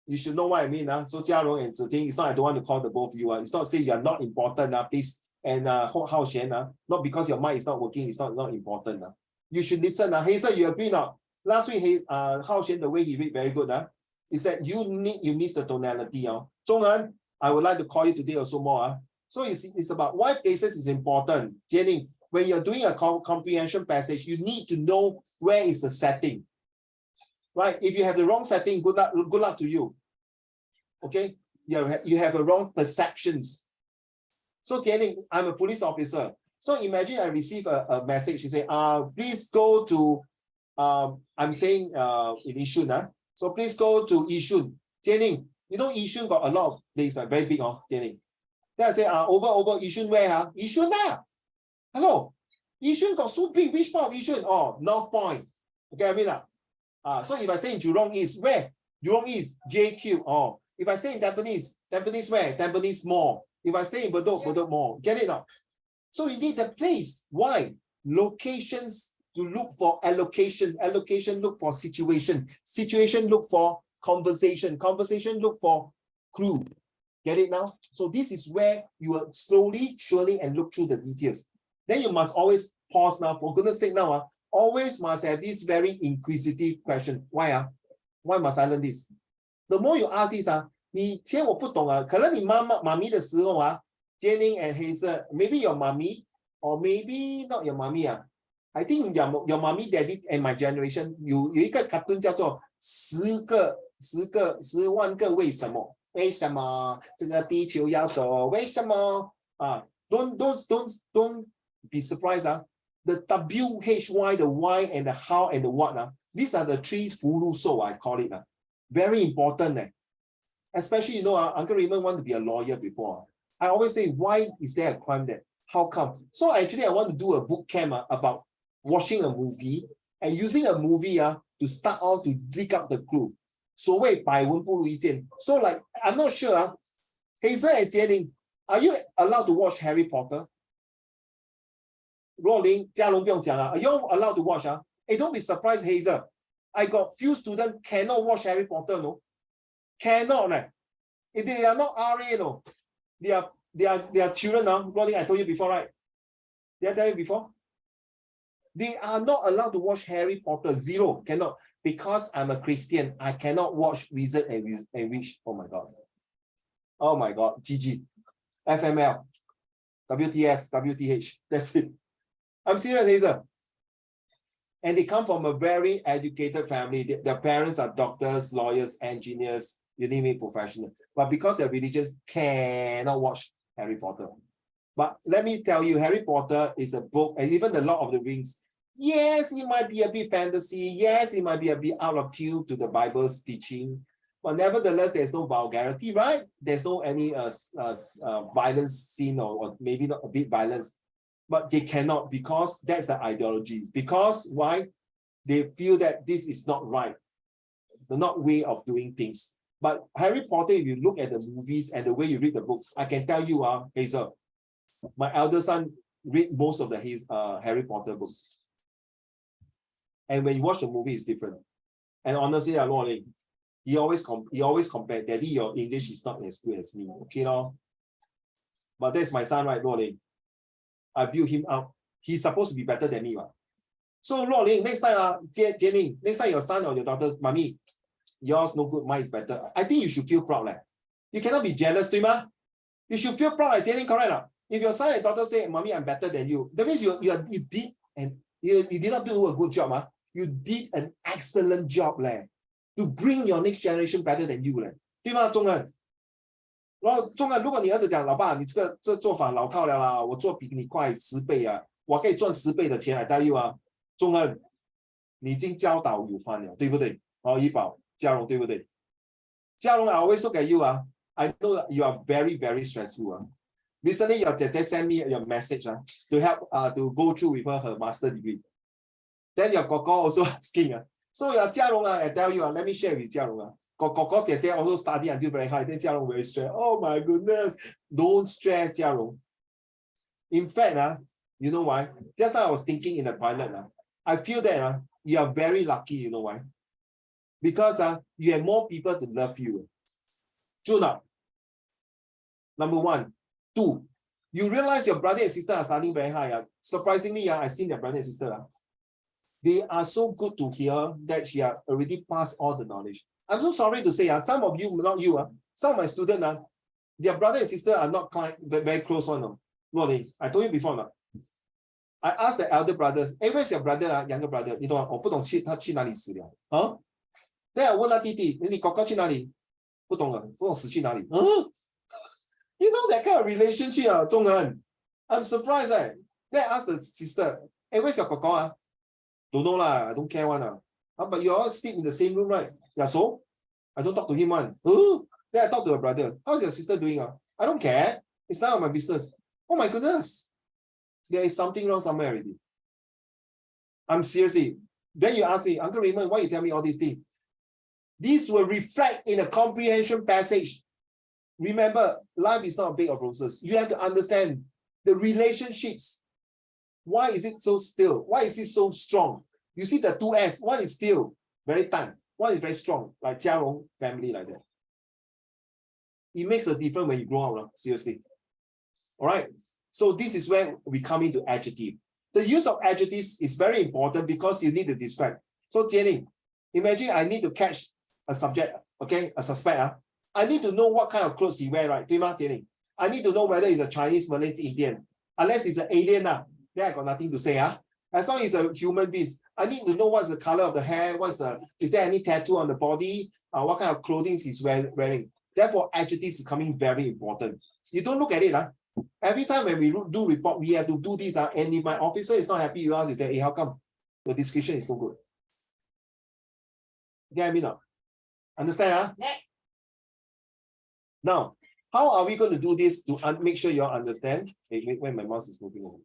You should know what I mean. So Jiarong and Ziting, it's not I don't want to call the both of you. It's not say you are not important, please. And Hao Xuan, not because your mind is not working, it's not important. You should listen. Hazel, you agree now? Last week, Hao Xuan, the way he read very good, is that you miss the tonality. Zhonghan, I would like to call you today also more. So it's about why places is important. Jianing, when you're doing a comprehension passage, you need to know where is the setting. Right? If you have the wrong setting, good luck to you. Okay? You have a wrong perceptions. So Jianing, I'm a police officer. So imagine I receive a message. You say, please go to, I'm staying in Yishun. So please go to Yishun. Jianing, you know Yishun got a lot of places, very big, Jianing. Then I say, over Yishun where? Yishun Hello. Yishun got so big. Which part of Yishun? Oh, North Point. Okay, I mean so if I stay in Jurong East, where? Jurong East, JQ. Oh, if I stay in Tampines where? Tampines Mall. If I stay in Bedok Mall. Get it now? So you need the place. Why? Locations to look for allocation. Allocation look for situation. Situation look for conversation. Conversation look for clue. Get it now? So this is where you will slowly, surely, and look through the details. Then you must always pause now. For goodness sake now, always must have this very inquisitive question. Why? Why must I learn this? The more you ask this 你以前我不懂可能你妈咪的时候Jenny and Hazel, maybe your mommy or maybe not your mommy I think your mommy, daddy and my generation 有一个 cartoon 叫做10万个为什么？为什么这个地球要走？为什么don't be surprised The WHY, the why, and the how, and the what these are the three 福禄寿 I call it very important especially Uncle Raymond want to be a lawyer before. I always say, why is there a crime there? How come? So actually, I want to do a boot camp about watching a movie and using a movie to start off to dig up the clue. 所谓百闻不如一见. So like, I'm not sure. Hazel and Jianing, are you allowed to watch Harry Potter? 若琳、嘉龙不用讲Are you allowed to watch Hey, don't be surprised, Hazel. I got few students cannot watch Harry Potter, no? Cannot. If they are not RA, no. They are children Rolling, I told you before, right? Did I tell you before? They are not allowed to watch Harry Potter. Zero. Cannot. Because I'm a Christian, I cannot watch Wizard and Witch. Oh my God. Oh my God. GG. FML. WTF. WTH. That's it. I'm serious, Hazel. And they come from a very educated family. Their parents are doctors, lawyers, engineers, you name it, professional. But because they're religious, cannot watch Harry Potter. But let me tell you, Harry Potter is a book, and even the Lord of the Rings. Yes, it might be a bit fantasy. Yes, it might be a bit out of tune to the Bible's teaching. But nevertheless, there's no vulgarity, right? There's no any violence scene or maybe not a bit violence. But they cannot because that's the ideology. Because why? They feel that this is not right. The not way of doing things. But Harry Potter, if you look at the movies and the way you read the books, I can tell you, Hazel, my elder son read most of the Harry Potter books. And when you watch the movie, it's different. And honestly, he always compare, Daddy, your English is not as good as me. Okay, no? But that's my son, right, Rolling? I built him up. He's supposed to be better than me. So, Rolling, next time, Jenny, next time your son or your daughter, Mommy, yours no good, mine is better. I think you should feel proud. You cannot be jealous, you should feel proud, Jenny, correct? If your son and daughter say, Mommy, I'm better than you, that means you did not do a good job. You did an excellent job to bring your next generation better than you. 对吗，中恩？然后中恩，如果你儿子讲，老爸，你这做法老套了啦，我做比你快10倍我可以赚10倍的钱来带 you 中恩，你已经教导有方了，对不对？怡宝、嘉荣，对不对？嘉荣 I always look at you I know you are very, very stressful Recently, your 姐姐 sent me your message to help to go through with her master degree. Then your Koko also asking So your Jia Rong, I tell you, let me share with Jia Rong. Koko Jie also study until very high. Then Jia Rong very stressed. Oh my goodness. Don't stress, Jia Rong. In fact, you know why? Just now I was thinking in the toilet. I feel that you are very lucky, you know why? Because you have more people to love you. True not? Number 1. 2. You realize your brother and sister are studying very high. Surprisingly, I've seen their brother and sister. They are so good to hear that she has already passed all the knowledge. I'm so sorry to say, some of you, not you, some of my students, their brother and sister are not very close one. I told you before. I asked the elder brothers, hey, where's your brother, younger brother? 你懂吗？我不懂他去哪里死了。Then I 问他弟弟，你哥哥去哪里？不懂了，不懂死去哪里。You know that kind of relationship, 中恩。I'm surprised. Then I asked the sister, hey, where's your 哥哥Don't know lah, I don't care one but you all sleep in the same room, right? Yeah, so I don't talk to him one. Then I talk to her brother. How's your sister doing? I don't care. It's none of my business. Oh my goodness. There is something wrong somewhere already. I'm seriously. Then you ask me, Uncle Raymond, why you tell me all these things? These will reflect in a comprehension passage. Remember, life is not a bed of roses. You have to understand the relationships. Why is it so still? Why is it so strong? You see the 2S, one is still very tight, one is very strong, like Jia Rong family like that. It makes a difference when you grow up, seriously. All right. So this is where we come into adjective. The use of adjectives is very important because you need to describe. So Jianing, imagine I need to catch a subject okay, a suspect, I need to know what kind of clothes he wear, right? 对吗，杰玲? I need to know whether he's a Chinese, Malay, Indian. Unless he's an alien, then I got nothing to say. As long as he's a human being, I need to know what's the color of the hair, is there any tattoo on the body, what kind of clothing he's wearing. Therefore, adjectives is becoming very important. You don't look at it. Every time when we do report, we have to do this. And if my officer is not happy with us, is that, hey, how come the description is so good? Get me now? Understand? Now, how are we going to do this to make sure you all understand? Wait, when my mouse is moving on.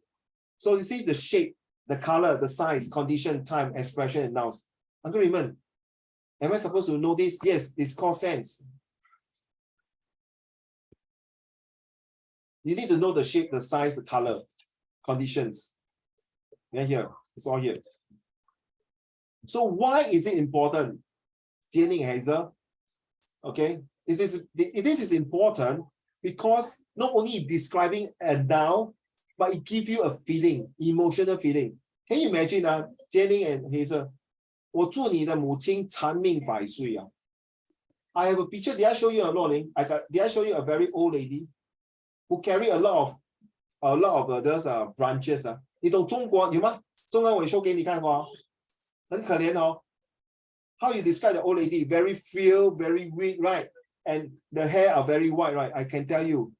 So you see the shape, the color, the size, condition, time, expression, and nouns. Uncle Raymond, am I supposed to know this? Yes, it's called sense. You need to know the shape, the size, the color, conditions. Yeah, here, it's all here. So why is it important? Jianing Hazel, okay? This is important because not only describing a noun, but it gives you a feeling, emotional feeling. Can you imagine, Jianing and Hazel? 我祝你的母亲长命百岁. I have a picture. Did I show you a lot? Did I show you a very old lady who carry a lot of those branches? 你懂中国有吗？中国我 show 给你看过，很可怜哦。How you describe the old lady? Very frail, very weak, right? And the hair are very white, right? I can tell you.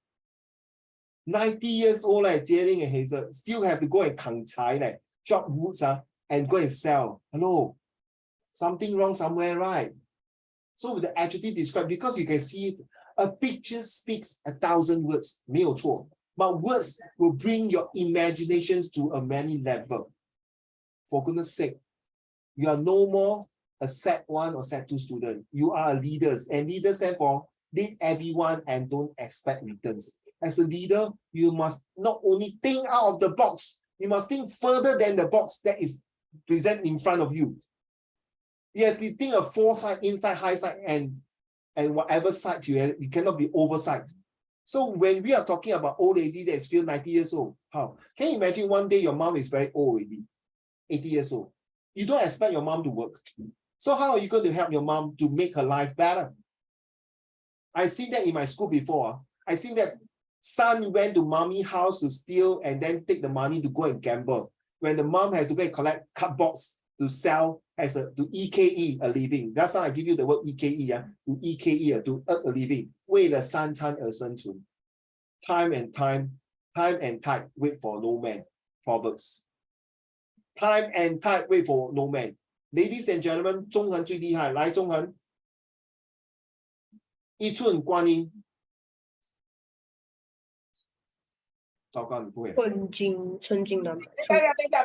90 years old, Jianing and Hazel still have to go and 砍柴, chop woods, and go and sell. Hello, something wrong somewhere, right? So with the adjective describe, because you can see a picture speaks 1,000 words, 没有错. But words will bring your imaginations to a many level. For goodness sake, you are no more a set 1 or set 2 student. You are leaders, and leaders stand for lead everyone and don't expect returns. As a leader, you must not only think out of the box, you must think further than the box that is present in front of you. You have to think of foresight, inside, high side, and whatever side you have, you cannot be oversight. So when we are talking about old lady that is still 90 years old, how? Can you imagine one day your mom is very old already, 80 years old? You don't expect your mom to work. So how are you going to help your mom to make her life better? I've seen that in my school before. I seen that son went to mommy's house to steal and then take the money to go and gamble. When the mom had to go and collect cardboards to sell to EKE a living. That's why I give you the word EKE, to EKE, to earn a living. 为了三餐而生存. Time and tide, wait for no man. Proverbs. Time and tide, wait for no man. Ladies and gentlemen, 中恒最厉害，来中恒，一寸光阴。糟糕，你不会。寸金难买。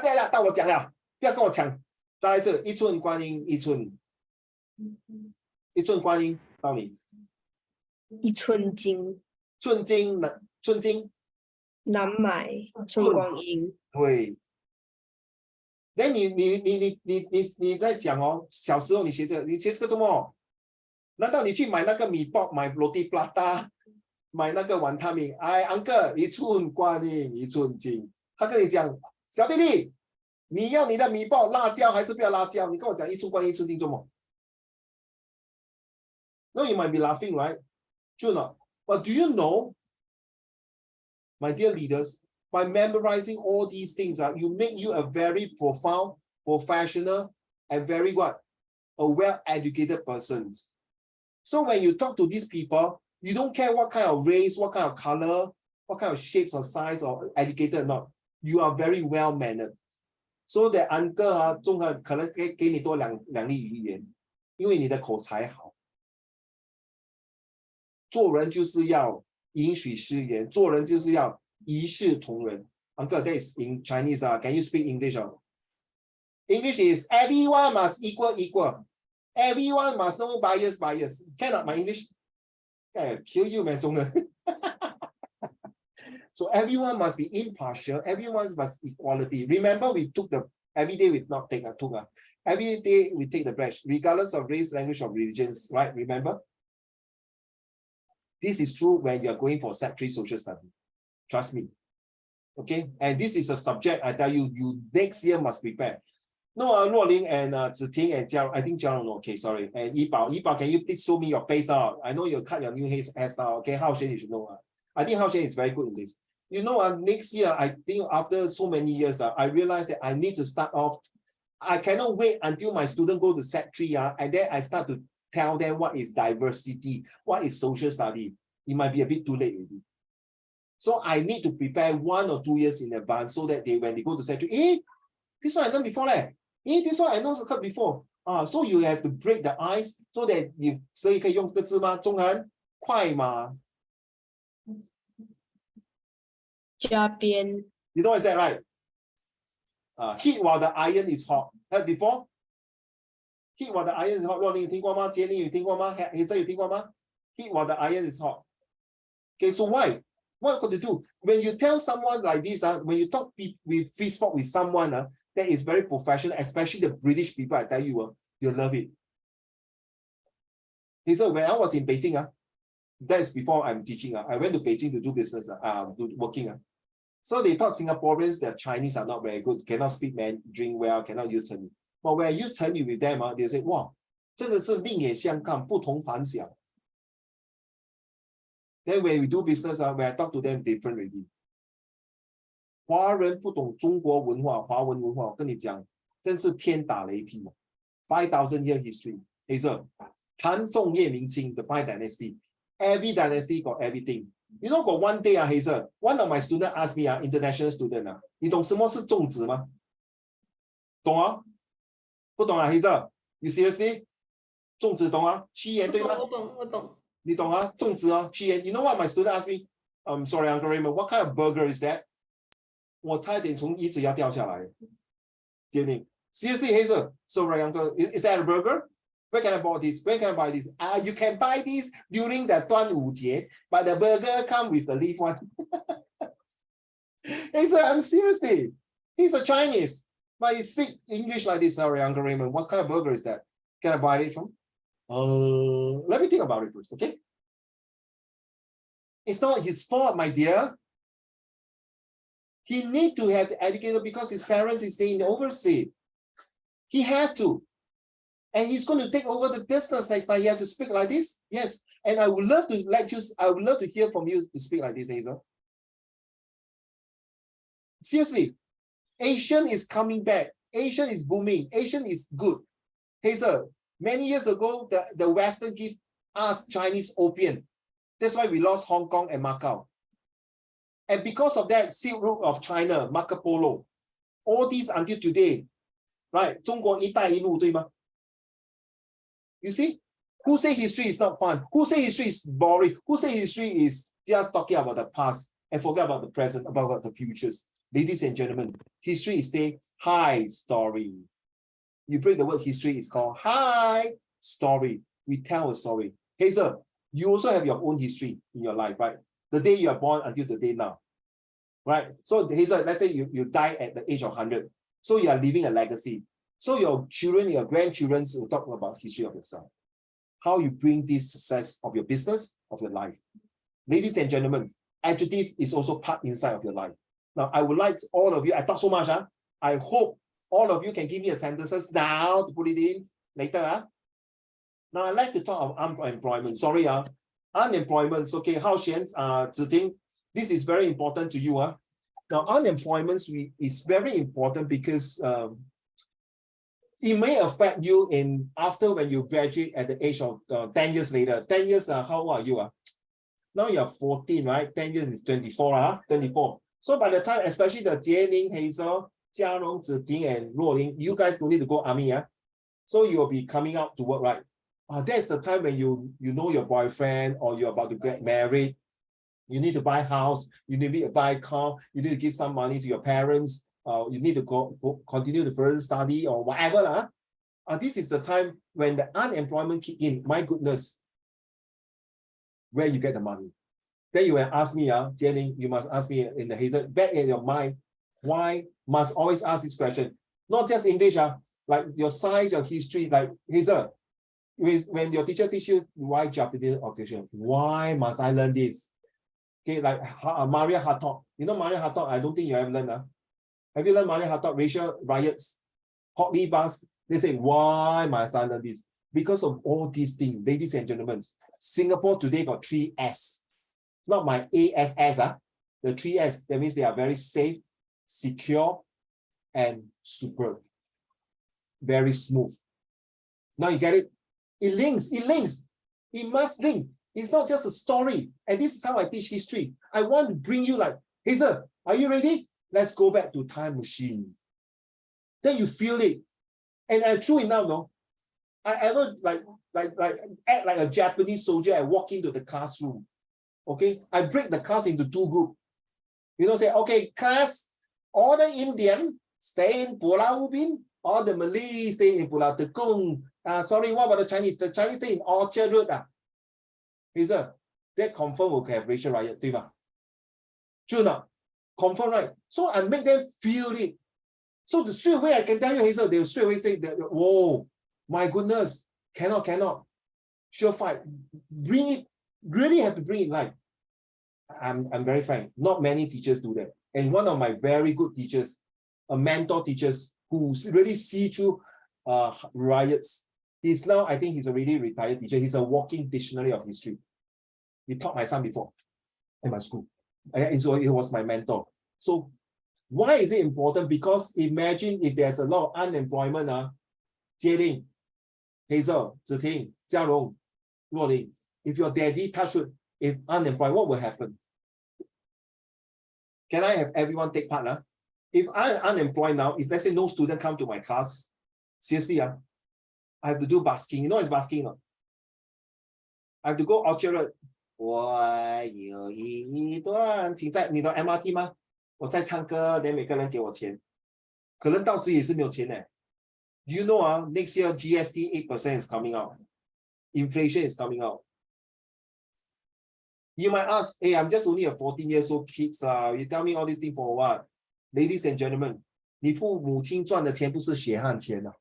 对呀，到我讲了，不要跟我抢。再来一次，一寸光阴，一寸光阴，到你。一寸金。寸金难买寸光阴。对。那你在讲哦，小时候你学这个，你学这个做么？难道你去买那个米包，买 roti prata， 买那个碗汤米？哎 ，uncle， 一寸光阴一寸金。他跟你讲，小弟弟，你要你的米包辣椒还是不要辣椒？你跟我讲一寸光阴一寸金做么？ No, you might be laughing, right? True or not? But do you know, my dear leaders, by memorizing all these things, you make you a very profound, professional, and very what? A well-educated person. So when you talk to these people, you don't care what kind of race, what kind of color, what kind of shapes or size or educated or not. You are very well-mannered. So the uncle 综合可能给你多两例语言，因为你的口才好。做人就是要允许失言，做人就是要一视同仁。Uncle, that is in Chinese. Can you speak English? English is everyone must equal. Everyone must know bias. Cannot my English? I kill you, man. So everyone must be impartial. Everyone must equality. Remember, we took every day we not take every day we take the branch, regardless of race, language, or religions. Right? Remember. This is true when you are going for Set 3 social study. Trust me. Okay, and this is a subject I tell you, you next year must prepare. No, Luoling and Ziting and Jiao, I think Jiao, okay, sorry. And Yibao, can you please show me your face now? I know you cut your new hairstyle. Okay, Hao Xuan, you should know. I think Hao Xuan is very good in this. You know, next year, I think after so many years, I realized that I need to start off. I cannot wait until my student go to Sec3, and then I start to tell them what is diversity, what is social study. It might be a bit too late already. So I need to prepare 1 or 2 years in advance so that when they go to Sec3, this one I done before. This one I know heard before. So you have to break the ice so that you 所以可以用这个字吗？中韩快嘛？加边 You know what is that, right? Heat while the iron is hot. Heard before? Heat while the iron is hot. 若你有听过吗？杰宁有听过吗？黑色有听过吗？ Heat while the iron is hot. Okay, so why? What could you do? When you tell someone like this, when you talk with Facebook with someone that is very professional, especially the British people, I tell you, you'll love it. Okay, so when I was in Beijing, that's before I'm teaching. I went to Beijing to do business, working. So they thought Singaporeans, that Chinese are not very good, cannot speak Mandarin well, cannot use Chinese. But when I use Chinese with them, they say, wow, 真的是另眼相看，不同凡响. Then when we do business, when I talk to them, different already. 华人不懂中国文化，华文文化，我跟你讲，真是天打雷劈。5,000 year history. Hazel, 唐宋叶明清, the 5 dynasty. Every dynasty got everything. You know, got one day, Hazel, one of my students asked me, international student, 你懂什么是粽子吗？懂啊？不懂啊 ，Hazel? You seriously? 粽子懂啊？七言对吗？我懂。你懂啊？粽子啊，七言。You know what my student asked me? Sorry, Uncle Raymond, what kind of burger is that? 我差点从椅子要掉下来。杰宁 Seriously, Hazel? Sorry, Uncle, is that a burger? Where can I buy this? Where can I buy this? You can buy this during the 端午节, but the burger come with the leaf one. Hazel, I'm seriously. He's a Chinese, but he speak English like this. Sorry, Uncle Raymond, what kind of burger is that? Can I buy it from? Let me think about it first, okay? It's not his fault, my dear. He need to have the educator because his parents is staying overseas. He has to. And he's going to take over the business next time. He have to speak like this. Yes. And I would love to lecture. I would love to hear from you to speak like this, Hazel. Seriously, Asian is coming back. Asian is booming. Asian is good. Hazel, many years ago, the Western give us Chinese opium. That's why we lost Hong Kong and Macau. And because of that, Silk Route of China, Marco Polo, all these until today, right? 中国一带一路, 对吗? You see, who say history is not fun? Who say history is boring? Who say history is just talking about the past and forget about the present, about the futures? Ladies and gentlemen, history is saying hi story. You break the word history, is called hi story. We tell a story. Hazel, you also have your own history in your life, right? The day you are born until the day now, right? So Hazel, let's say you die at the age of 100. So you are leaving a legacy. So your children, your grandchildren will talk about history of yourself. How you bring this success of your business, of your life. Ladies and gentlemen, adjective is also part inside of your life. Now, I would like all of you, I talk so much, I hope all of you can give me a sentences now to put it in later. Now, I'd like to talk about unemployment. Sorry, unemployment. Okay, Hao Xuan, Ziting, this is very important to you. Now, unemployment is very important because it may affect you after when you graduate at the age of 10 years later. 10 years, how old are you? Now you're 14, right? 10 years is 24, 24. So by the time, especially the Jiening, Hazel, Jiarong, Ziting, and Luoling, you guys don't need to go army. So you'll be coming out to work, right? That's the time when you know your boyfriend or you're about to get married. You need to buy a house, you need to buy a car, you need to give some money to your parents, you need to continue to further study or whatever. This is the time when the unemployment kick in. My goodness, where you get the money? Then you will ask me, Jianing, you must ask me in the Hazel, back in your mind, why must always ask this question? Not just English, like your science, your history, like Hazel. When your teacher teach you why Japanese occasion, why must I learn this? Okay, like Maria Hartog. You know Maria Hartog, I don't think you have learned. Have you learned Maria Hartog, racial riots? hotly bus. They say, why my son learn this? Because of all these things, ladies and gentlemen, Singapore today got 3 S. Not my ASS, the 3 S. That means they are very safe, secure, and superb. Very smooth. Now you get it? It links. It must link. It's not just a story. And this is how I teach history. I want to bring you like, Hazel, are you ready? Let's go back to time machine. Then you feel it. And true enough, no, I ever act like a Japanese soldier. I walk into the classroom. Okay, I break the class into 2 groups. You know, say, okay, class, all the Indian stay in Pulau Ubin, all the Malay stay in Pulau Tekong. Sorry, what about the Chinese? The Chinese stay in Orchard Road. Hazel, that confirm will have racial riot, right? True not? Confirm, right? So I make them feel it. So the straight away I can tell you, Hazel, they'll straight away say that, whoa, my goodness, cannot. Sure fight. Bring it, really have to bring it live. I'm very frank, not many teachers do that. And one of my very good teachers, a mentor teachers who really see through riots, he's now, I think he's already retired teacher. He's a walking dictionary of history. He taught my son before in my school. And so he was my mentor. So why is it important? Because imagine if there's a lot of unemployment, Jieling, Hazel, Ziting, Jiarong, Luoling, if your daddy touch wood, if unemployed, what will happen? Can I have everyone take part? If I'm unemployed now, if let's say no student come to my class, seriously, I have to do busking. You know what's busking? I have to go Orchard Road. 我有一段情在你的 MRT 吗？我在唱歌，连每个人给我钱，可能到时也是没有钱呢。Do you know next year GST 8% is coming out, inflation is coming out. You might ask, hey, I'm just only a 14 years old kid. You tell me all these things for what? Ladies and gentlemen, 你父母亲赚的钱不是血汗钱啊，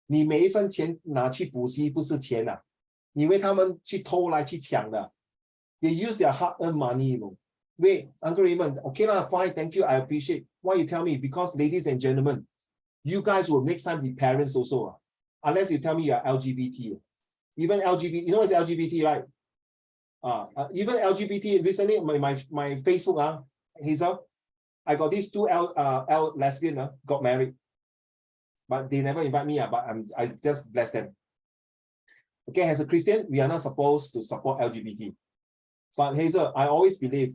你每一分钱拿去补习不是钱啊，你以为他们去偷来去抢的？ They use their hard-earned money, you know. Wait, Uncle Raymond, okay lah, fine, thank you, I appreciate. Why you tell me? Because, ladies and gentlemen, you guys will next time be parents also, unless you tell me you're LGBT. Even LGBT, you know what's LGBT, right? Even LGBT, recently, my Facebook, Hazel, I got these 2 lesbian got married. But they never invite me, but I just bless them. Okay, as a Christian, we are not supposed to support LGBT. But Hazel, I always believe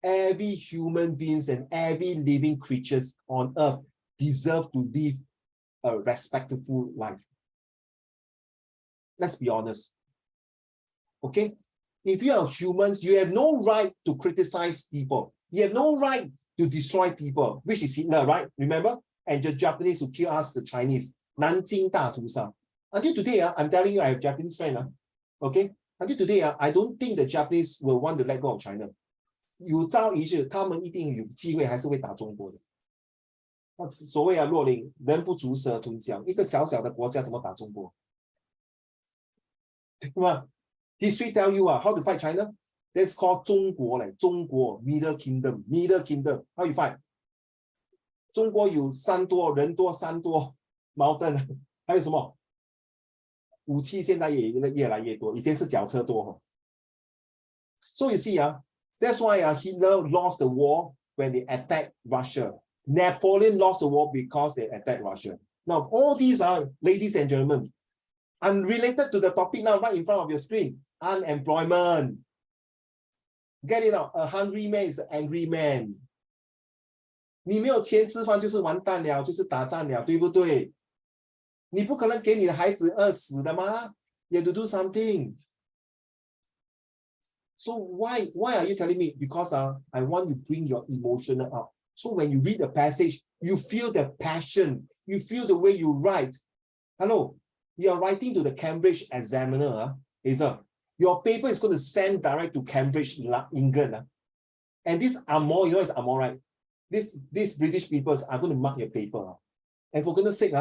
every human beings and every living creatures on earth deserve to live a respectful life. Let's be honest. Okay? If you are humans, you have no right to criticize people. You have no right to destroy people, which is Hitler, right? Remember? And the Japanese who kill us, the Chinese. Nanjing 大屠杀. Until today, I'm telling you, I have Japanese friend. Okay? Until today, I don't think the Japanese will want to let go of China. 有朝一日，他们一定有机会还是会打中国的。那所谓若领人不足蛇吞象，一个小小的国家怎么打中国？对吗 ？History tell you how to fight China. That's called 中国嘞，中国 Middle Kingdom. How you fight? 中国有山多人多山多 mountain， 还有什么？武器现在也越来越多，以前是脚车多。So you see, that's why Hitler lost the war when they attacked Russia. Napoleon lost the war because they attacked Russia. Now, all these are, ladies and gentlemen, unrelated to the topic now, right in front of your screen. Unemployment. Get it out. A hungry man is an angry man. 你没有钱吃饭就是完蛋了，就是打仗了，对不对？你不可能给你的孩子饿死的吗？ You have to do something. So why are you telling me? Because I want you to bring your emotional up. So when you read the passage, you feel the passion. You feel the way you write. Hello, you are writing to the Cambridge examiner, Hazel. Your paper is going to send direct to Cambridge, England. And this Amor, you know it's Amor, right? These British people are going to mark your paper. And for goodness sake,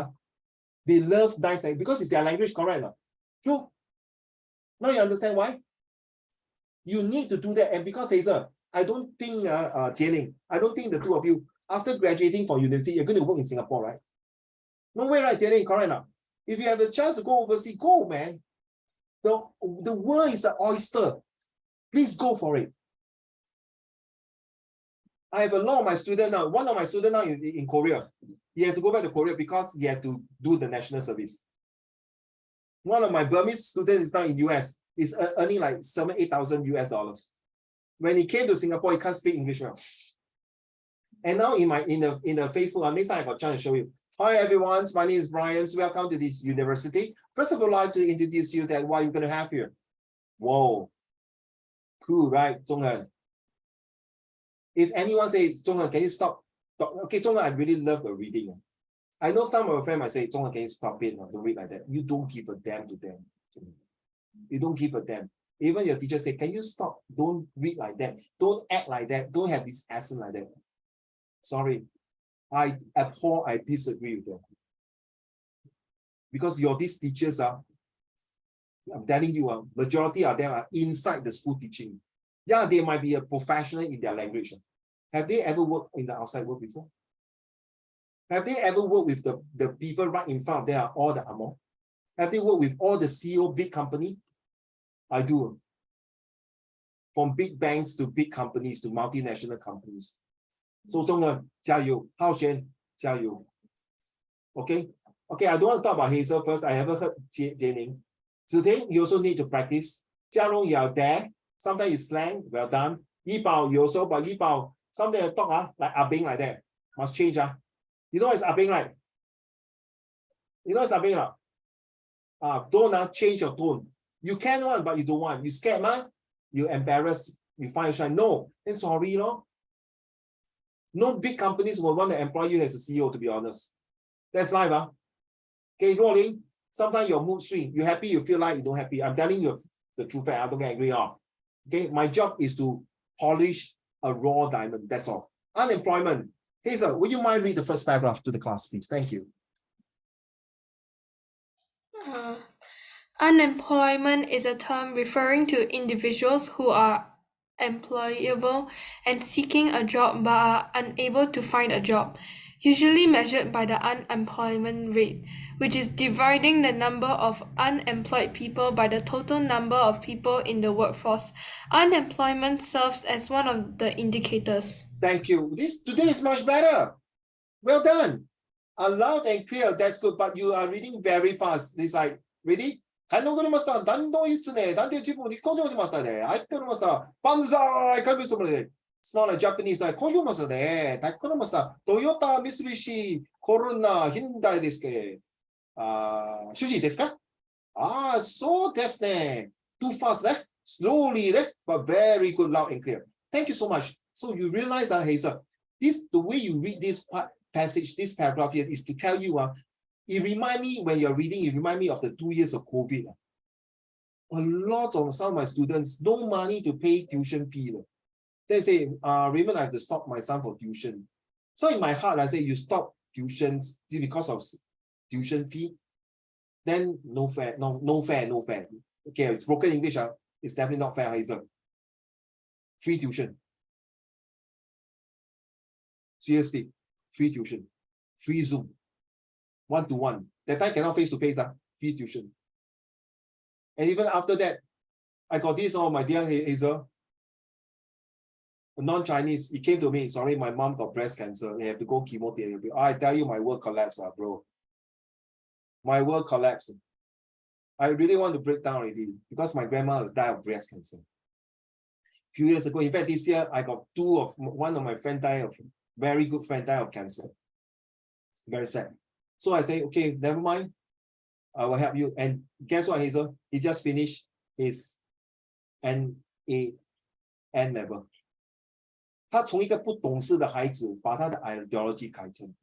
they love nice language because it's their language, correct? True. Now you understand why? You need to do that. And because, Hazel, I don't think, Jieling, I don't think the two of you, after graduating from university, you're going to work in Singapore, right? No way, right, Jenny? Correct now. If you have the chance to go overseas, go, man. The world is an oyster. Please go for it. I have a lot of my students now. One of my students now is in Korea. He has to go back to Korea because he had to do the national service. One of my Burmese students is now in US. He's earning like $7,000-8,000 US. When he came to Singapore, he can't speak English well. And now in the Facebook, next time I got a chance to show you. Hi everyone, my name is Brian. Welcome to this university. First of all, I'd like to introduce you that what you're going to have here. Whoa, cool, right, Zhonghen? If anyone says, Zhonghen, can you stop? Okay, Zhonghen, I really love the reading. I know some of my friends might say, Zhonghen, can you stop it? Don't read like that. You don't give a damn to them. You don't give a damn. Even your teacher say, can you stop? Don't read like that. Don't act like that. Don't have this accent like that. Sorry. I abhor, I disagree with them. Because these teachers are, I'm telling you, majority of them are inside the school teaching. Yeah, they might be a professional in their language. Have they ever worked in the outside world before? Have they ever worked with the people right in front of them, all the Amor? Have they worked with all the CEO, big company? I do. From big banks to big companies to multinational companies. So, 中文加油，浩璇加油。Okay, I don't want to talk about Hazel first. I haven't heard Jie-Ning. Zhi-Ting, you also need to practice. Jia-Rong, you are there. Sometimes you slang, well done. Yi-Bao, you also, but Yi-Bao, sometimes you talk like Ah-Bing like that. Must change. You know it's Ah-Bing, right? You know it's Ah-Bing, right? Don't change your tone. You can one, but you don't want. You scared, man? You embarrassed. You find a shine. No, then sorry, no. No big companies will want to employ you as a CEO, to be honest. That's life, Okay, Rolling. Sometimes your mood swing. You happy, you feel like you don't happy. I'm telling you the true fact. I don't get angry. Okay, my job is to polish a raw diamond. That's all. Unemployment. Hazel, would you mind read the first paragraph to the class, please? Thank you. Unemployment is a term referring to individuals who are employable and seeking a job but are unable to find a job, usually measured by the unemployment rate, which is dividing the number of unemployed people by the total number of people in the workforce. Unemployment serves as one of the indicators. Thank you. Today is much better. Well done. Loud and clear, that's good, but you are reading very fast. It's like, ready? It's not like Japanese, like, Toyota, Mitsubishi, Corona, Hyundai desu ke? Sushi desu ka? So that's too fast, slowly, but very good, loud and clear. Thank you so much. So you realize, Hazel, the way you read this passage, this paragraph here is to tell you, it reminds me, when you're reading, it reminds me of the 2 years of COVID. A lot of some of my students, no money to pay tuition fee. They say, Raymond, I have to stop my son for tuition. So in my heart, I say, you stop tuitions because of tuition fee, then no fair. Okay, it's broken English. It's definitely not fair, Hazel. Free tuition. Seriously, free tuition, free Zoom, one-to-one. That time cannot face-to-face, free tuition. And even after that, I got this, my dear Hazel, a non-Chinese, he came to me, sorry, my mom got breast cancer, they have to go chemotherapy. I tell you, my world collapsed, bro. My world collapsed. I really want to break down already because my grandma has died of breast cancer. A few years ago, in fact, this year, I got one of my friends died of, very good friend died of cancer. Very sad. So I say, okay, never mind. I will help you. And guess what, Hazel? He just finished his N level. 他从一个不懂事的孩子把他的 ideology 改成。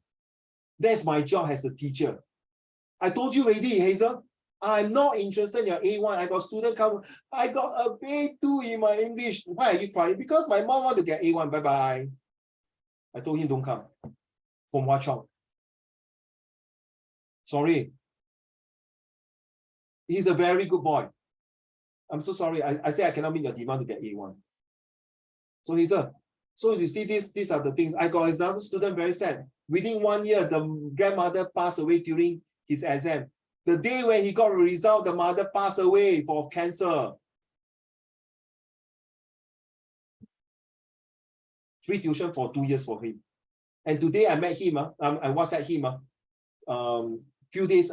That's my job as a teacher. I told you already, Hazel. I'm not interested in your A1. I got student come. I got a B2 in my English. Why are you crying? Because my mom want to get A1. Bye-bye. I told him don't come. From Hwa Chong. Sorry. He's a very good boy. I'm so sorry. I say I cannot meet your demand to get A1. So Hazel, So you see, these are the things. I got another student very sad. Within 1 year, the grandmother passed away during his exam. The day when he got a result, the mother passed away for cancer. Free tuition for 2 years for him. And today I met him, I WhatsApp him, few days,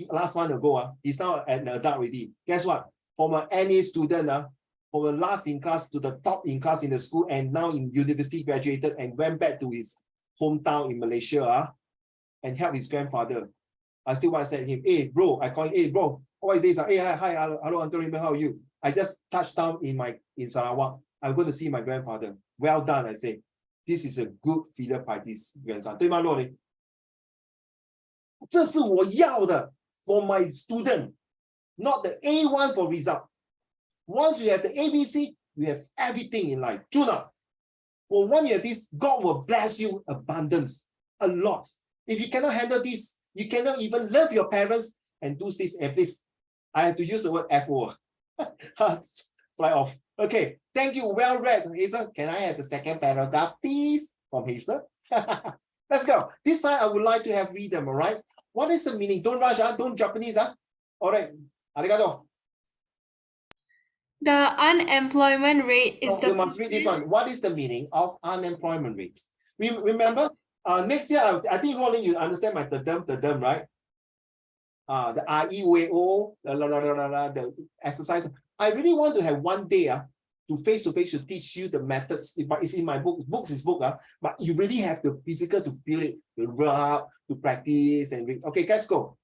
last month ago, he's now an adult already. Guess what? From an NA student, from the last in class to the top in class in the school, and now in university graduated and went back to his hometown in Malaysia and helped his grandfather. I still WhatsApp him, hey bro, I call him, hey bro, what is this? Hey, hi, hello, Uncle Raymond, how are you? I just touched down in Sarawak. I'm going to see my grandfather. Well done, I say. This is a good filial piety grandson. 对吗，洛琳？这是我要的 for my student, not the A1 for result. Once you have the ABC, you have everything in life. Juna, well, when you have this, God will bless you abundance a lot. If you cannot handle this, you cannot even love your parents and do this and please. I have to use the word FO. Fly off. Okay, thank you. Well read, Hazel. Can I have the second paragraph, please, from Hazel? Let's go. This time I would like to have read them, all right? What is the meaning? Don't rush, don't Japanese. All right. Arigato. The unemployment rate is You must read this one. What is the meaning of unemployment rate? Remember, next year, I think, Rolling, you understand my the term, right? The REUAO, the exercise. I really want to have one day to face-to-face to teach you the methods. It's in my book. Books is book, but you really have the physical to feel it, to rub, to practice and read. Okay, let's go.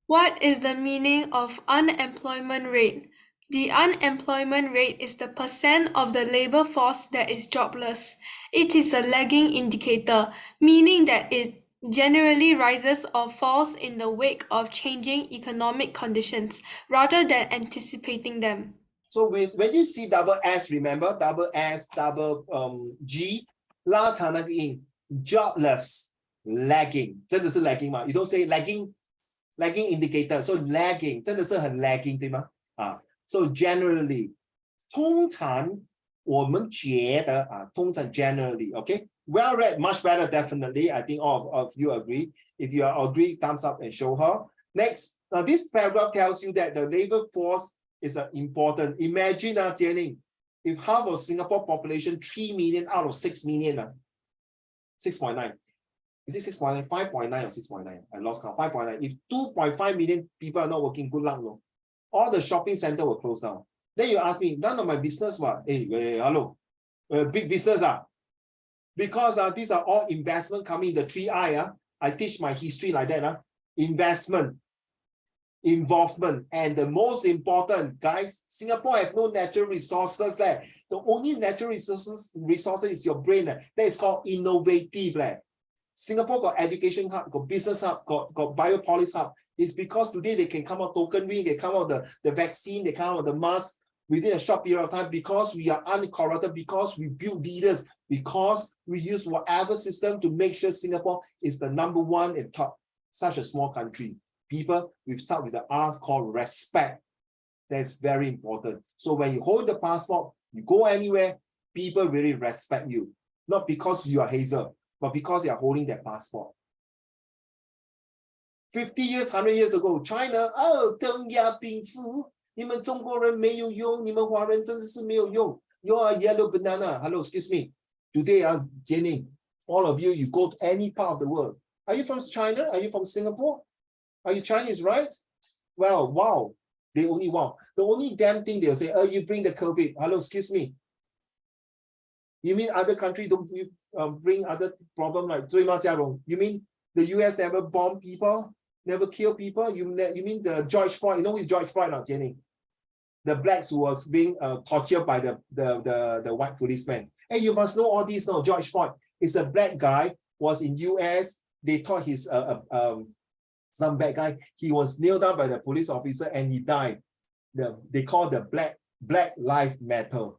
What is the meaning of unemployment rate? The unemployment rate is the percent of the labor force that is jobless. It is a lagging indicator, meaning that it generally rises or falls in the wake of changing economic conditions rather than anticipating them. So when you see double S, remember double S, double G, 拉长那个音 jobless, lagging, 真的是 lagging 吗？ You don't say lagging indicator, so lagging 真的是很 lagging 对吗？ So generally, 通常我们觉得通常 generally, okay? Well read, much better, definitely. I think all of you agree. If you agree, thumbs up and show her. Next, this paragraph tells you that the labor force is important. Imagine, Jianing, if half of Singapore population, 3 million out of 6 million, 6.9. Is it 6.9, 5.9 or 6.9? I lost count, 5.9. If 2.5 million people are not working, good luck, no? All the shopping center will close down. Then you ask me, none of my business, what? Hey, hello, big business, because these are all investment coming, the 3I, I teach my history like that, investment, involvement, and the most important, guys, Singapore have no natural resources. The only natural resources is your brain. That is called innovative. Singapore got education hub, got business hub, got biopolis hub. It's because today they can come out token ring, they come out the vaccine, they come out the mask within a short period of time because we are uncorrupted, because we build leaders, because we use whatever system to make sure Singapore is the #1 and top. Such a small country. People, we start with the R called respect. That's very important. So when you hold the passport, you go anywhere, people really respect you. Not because you are Hazel, but because you are holding that passport. 50 years, 100 years ago, China, 东亚病夫，你们中国人没有用，你们华人真的是没有用。You are yellow banana. Hello, excuse me. Today, Jenny, all of you, you go to any part of the world. Are you from China? Are you from Singapore? Are you Chinese, right? Well, wow. They only wow. The only damn thing they'll say, you bring the COVID. Hello, excuse me. You mean other country don't bring other problem like 追骂家人? You mean the US never bomb people, never kill people? You mean the George Floyd? You know who is George Floyd now, Jenny? The blacks who was being tortured by the white policeman. Hey, you must know all these now. George Floyd is a black guy, was in US. They thought he's some bad guy. He was nailed down by the police officer and he died. They call the Black Lives Matter.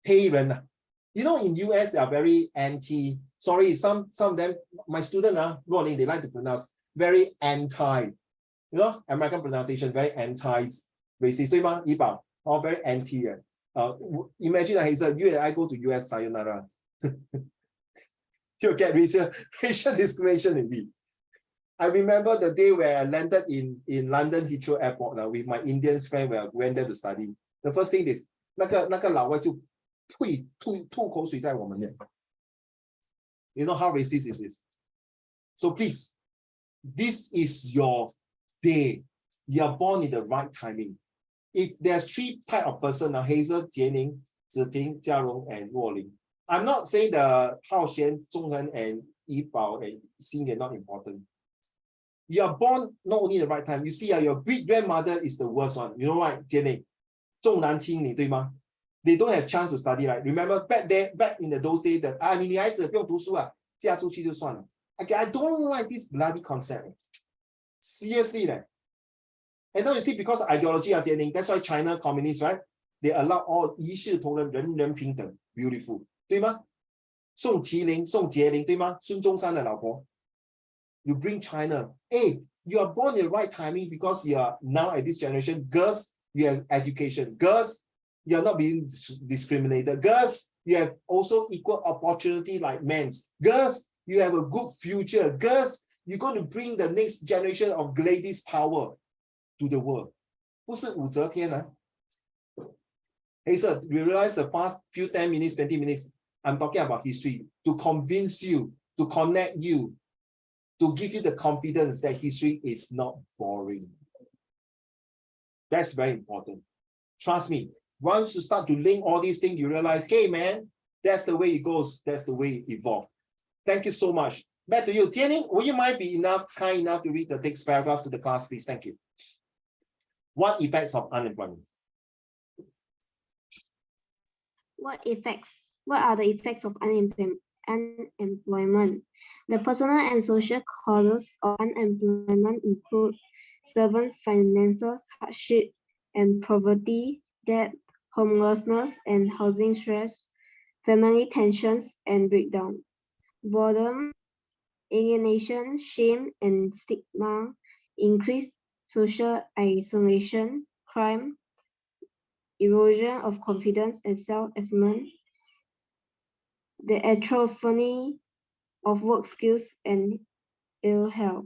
黑人 You know, in US, they are very anti. Sorry, some of them, my student, Rolling, they like to pronounce very anti. You know, American pronunciation, very anti-racist. 对吗？怡宝 all very anti. Imagine Hazel, you and I go to US, sayonara. You'll get racial discrimination indeed. I remember the day where I landed in London Heathrow Airport with my Indian friend where I went there to study. The first thing is 那个老外就吐口水在我们面。You know how racist is this? So please, this is your day. You are born in the right timing. If there's 3 types of person, Hazel, Jiening, Ziting, Jiarong, and Luoling. I'm not saying the Hao Xian, Zhonghen, and Yi Bao and Xing are not important. You are born not only the right time. You see, your great-grandmother is the worst one. You know why? Jiening, 重男轻女，对吗? They don't have chance to study, right? Remember back in those days, that 你女孩子不用读书啊，嫁出去就算了. Okay, I don't like this bloody concept. Seriously, and now you see, because ideology, that's why China communists, right? They allow all 一视同仁，人人平等 beautiful, 对吗? 宋麒麟、宋杰麟，对吗？孙中山的老婆。You bring China. Hey, you are born in the right timing because you are now at this generation. Girls, you have education. Girls, you are not being discriminated. Girls, you have also equal opportunity like men. Girls, you have a good future. Girls, you're going to bring the next generation of ladies' power to the world. 不是武则天啊。Hey sir, you realize the past few 10 minutes, 20 minutes, I'm talking about history to convince you, to connect you, to give you the confidence that history is not boring. That's very important. Trust me, once you start to link all these things, you realize, hey man, that's the way it goes. That's the way it evolves. Thank you so much. Back to you. Jianing, will you mind be kind enough to read the next paragraph to the class, please? Thank you. What effects of unemployment? What are the effects of unemployment? The personal and social causes of unemployment include servant finances, hardship and poverty, debt, homelessness and housing stress, family tensions and breakdown, boredom, alienation, shame and stigma, increased social isolation, crime, erosion of confidence and self-esteem, the atrophy of work skills and ill health.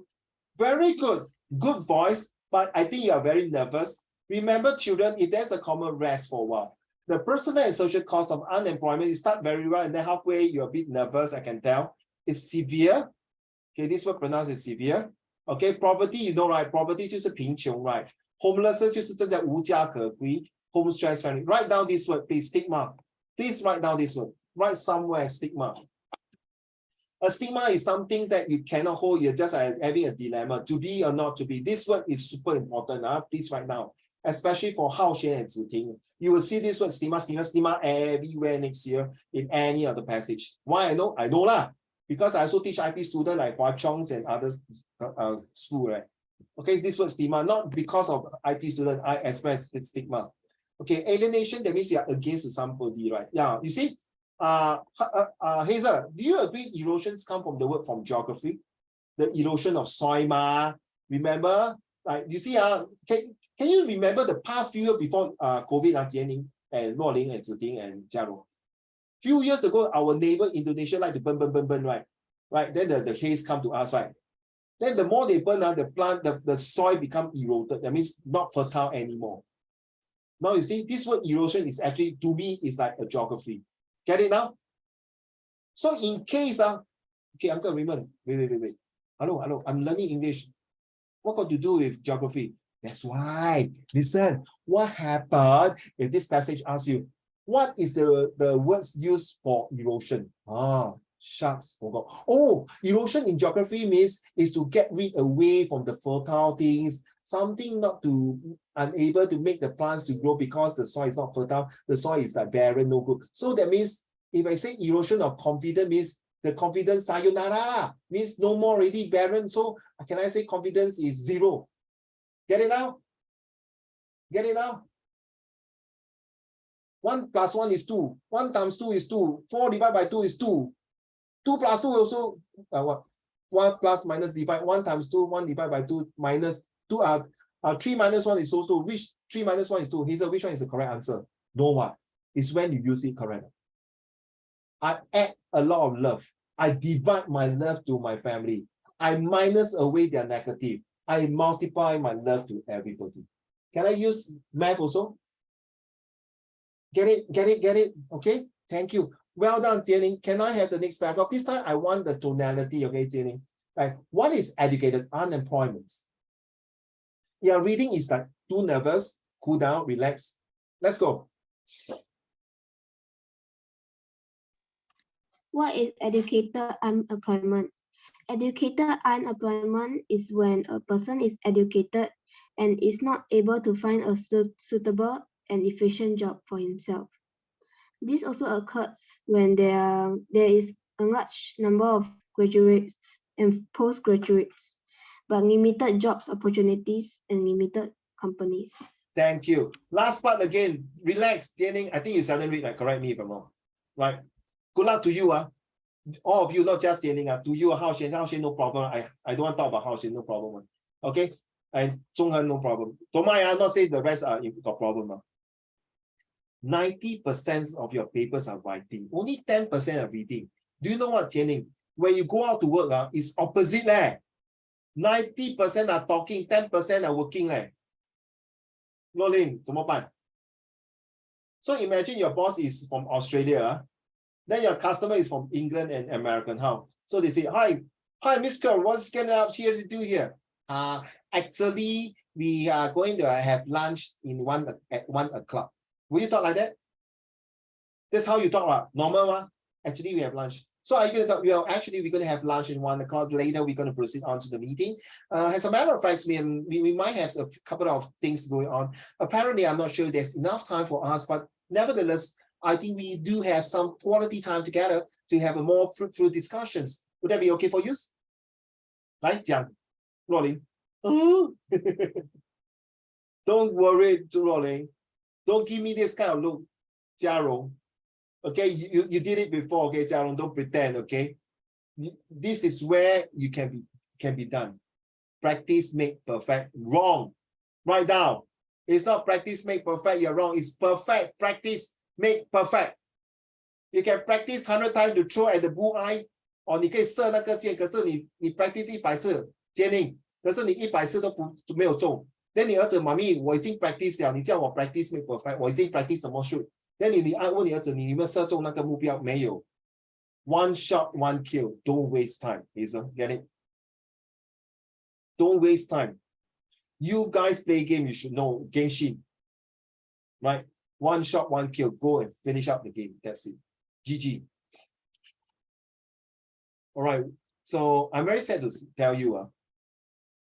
Very good. Good voice, but I think you are very nervous. Remember, children, if there's a common rest for a while, the personal and social cost of unemployment, you start very well, and then halfway you're a bit nervous, I can tell. It's severe. Okay, this word pronounced as severe. Okay, poverty, you know, right? Poverty is贫穷, right? Homelessness is真的无家可归. Home stress family. Write down this word, please. Stigma. Please write down this word. Write somewhere stigma. A stigma is something that you cannot hold. You're just having a dilemma, to be or not to be. This word is super important. Please write down. Especially for Hao Xuan and Ziting. You will see this word stigma everywhere next year in any of the passage. Why I know? I know lah. Because I also teach IP students like Hua Chong's and others school, right? Okay, this word stigma, not because of IP student, I express it's stigma. Okay, alienation, that means you are against somebody, right? Yeah, you see, Hazel, do you agree erosions come from the word from geography? The erosion of soil, remember? Like you see, can you remember the past few years before COVID, Jianing and Luoling and Ziting and Jiarong? Few years ago, our neighbor Indonesia like to burn, right? Right, then the haze come to us, right? Then the more they burn, the soil become eroded. That means not fertile anymore. Now you see, this word erosion is actually, to me, is like a geography. Get it now? So in case, okay, Uncle Raymond, wait. Hello, I'm learning English. What got to do with geography? That's why. Listen, what happened if this passage asks you, what is the words used for erosion? Shucks, forgot. Oh, erosion in geography means is to get rid away from the fertile things, something unable to make the plants to grow because the soil is not fertile, the soil is like barren, no good. So that means if I say erosion of confidence means the confidence sayonara, means no more already barren. So can I say confidence is zero? Get it now? Get it now? 1 plus 1 is 2. 1 times 2 is 2. 4 divided by 2 is 2. 2 plus 2 also what? 1 plus minus divide 1 times 2, 1 divided by 2 minus 2 3 minus 1 is also 2. Which 3 minus 1 is 2? Hazel, which one is the correct answer? No what? is when you use it correctly. I add a lot of love. I divide my love to my family. I minus away their negative. I multiply my love to everybody. Can I use math also? Get it? Okay, thank you. Well done, Jianing. Can I have the next paragraph? This time I want the tonality, okay, Jianing? Right. What is educated unemployment? Yeah, reading is like too nervous, cool down, relax. Let's go. What is educated unemployment? Educated unemployment is when a person is educated and is not able to find a suitable and efficient job for himself. This also occurs when there is a large number of graduates and postgraduates, but limited jobs opportunities and limited companies. Thank you. Last part again, relax, Jianing. I think you seldom read, like, correct me if I'm wrong. Right. Good luck to you. All of you, not just Jianing. To you, Hao Xuan, no problem. I don't want to talk about Hao Xuan, no problem. Okay. And Zhong Han, no problem. Tomai, not say the rest are got problem. 90% of your papers are writing. Only 10% are reading. Do you know what, Jianing? When you go out to work, it's opposite. 90% are talking, 10% are working. Rolling, 怎么办? So imagine your boss is from Australia, then your customer is from England and American. How? So they say, hi, Miss Girl, what's going out here to do here? Actually, we are going to have lunch at 1 o'clock. Will you talk like that? That's how you talk, right? Normal. Actually, we have lunch. So are you going to talk? Well, actually, we're going to have lunch at 1 o'clock. Later, we're going to proceed on to the meeting. As a matter of fact, we might have a couple of things going on. Apparently, I'm not sure there's enough time for us, but nevertheless, I think we do have some quality time together to have a more fruitful discussions. Would that be okay for you? 来讲，若琳。Don't worry, 若琳. Don't give me this kind of look, Jia Rong. Okay, you did it before, okay, Jia Rong, don't pretend, okay? This is where you can be done. Practice make perfect. Wrong. Write down. It's not practice make perfect, you're wrong. It's perfect. Practice make perfect. You can practice 100 times to throw at the bullseye, or 你可以射那个箭，可是你 practice 100次，Jianing，可是你100次都没有中。Then 你儿子，妈咪，我已经 practice 了，你叫我 practice make perfect， 我已经 practice 什么 shoot。Then 你问你儿子，你有没有射中那个目标？没有。One shot, one kill. Don't waste time. Hazel, get it? Don't waste time. You guys play game, you should know game sheet. Right? One shot, one kill. Go and finish up the game. That's it. GG. All right. So I'm very sad to tell you,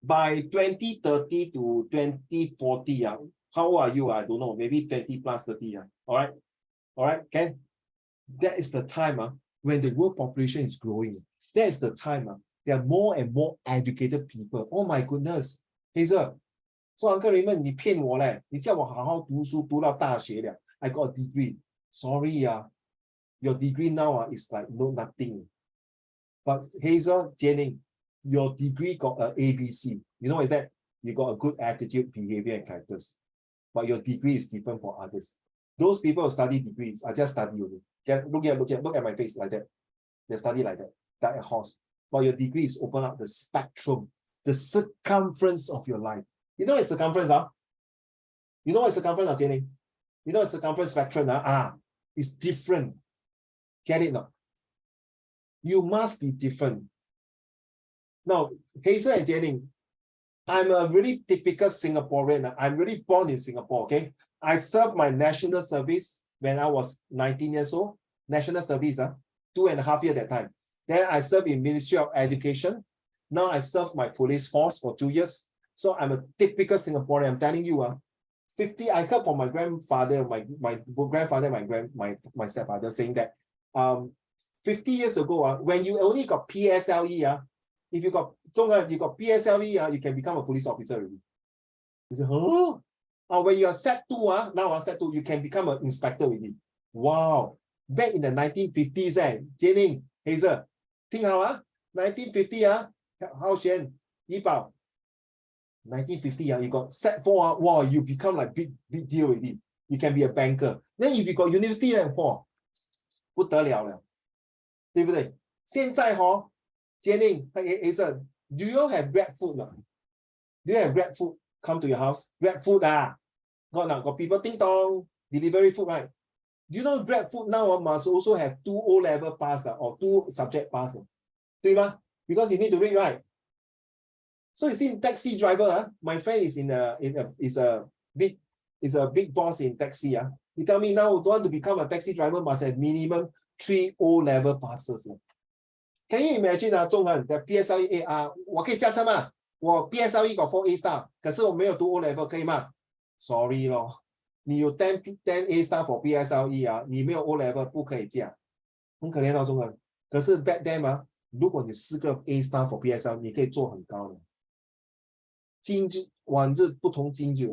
by 2030 to 2040, how old are you? I don't know. Maybe 20 plus 30. All right. All right. Okay. That is the time when the world population is growing. That is the time there are more and more educated people. Oh my goodness. Hazel. So Uncle Raymond, 你骗我嘞，你叫我好好读书，读到大学了。I got a degree. Sorry, your degree now is like nothing. But Hazel, Jianing, your degree got an ABC. You know what is that? You got a good attitude, behavior, and characters. But your degree is different for others. Those people who study degrees are just study only. Look at my face like that. They study like that, like a horse. But your degree is open up the spectrum, the circumference of your life. You know what circumference, You know what circumference, Jianing? You know what circumference spectrum, it's different. Get it now? You must be different. Now, Hazel and Jianing, I'm a really typical Singaporean. I'm really born in Singapore, okay? I served my national service when I was 19 years old. National service, 2.5 years that time. Then I served in Ministry of Education. Now I served my police force for 2 years. So I'm a typical Singaporean. I'm telling you, 50. I heard from my grandfather, my grandfather, my stepfather saying that 50 years ago, when you only got PSLE, if you got PSLE, you can become a police officer already. You say, huh? When you are set 2, now set 2, you can become an inspector already. Wow. Back in the 1950s, Jianing, Hazel, think how 1950, Hao Xuan, Yibao, 1950, you got set 4, wow, you become like big deal already. You can be a banker. Then if you got university rank, 不得了了，对不对？现在坚定，Hazel, do you have Grab food 呢？ Do you have Grab food come to your house? Grab food got people ding dong delivery food, right? Do you know Grab food now must also have 2 O-level pass or 2 subject pass, 对吗？ Because you need to read, right? So you see, taxi driver, my friend is is a big boss in taxi. He tell me now, want to become a taxi driver must have minimum 3 O-level passes. Can you imagine 中文 the PSLE 我可以驾车吗？我 PSLE got 4 A star， 可是我没有读 O level 可以吗？ Sorry 咯，你有10 A star for PSLE 你没有 O level 不可以驾，很可怜中文。可是 back then 如果你4个 A star for PSLE， 你可以做很高的。今日往日不同今日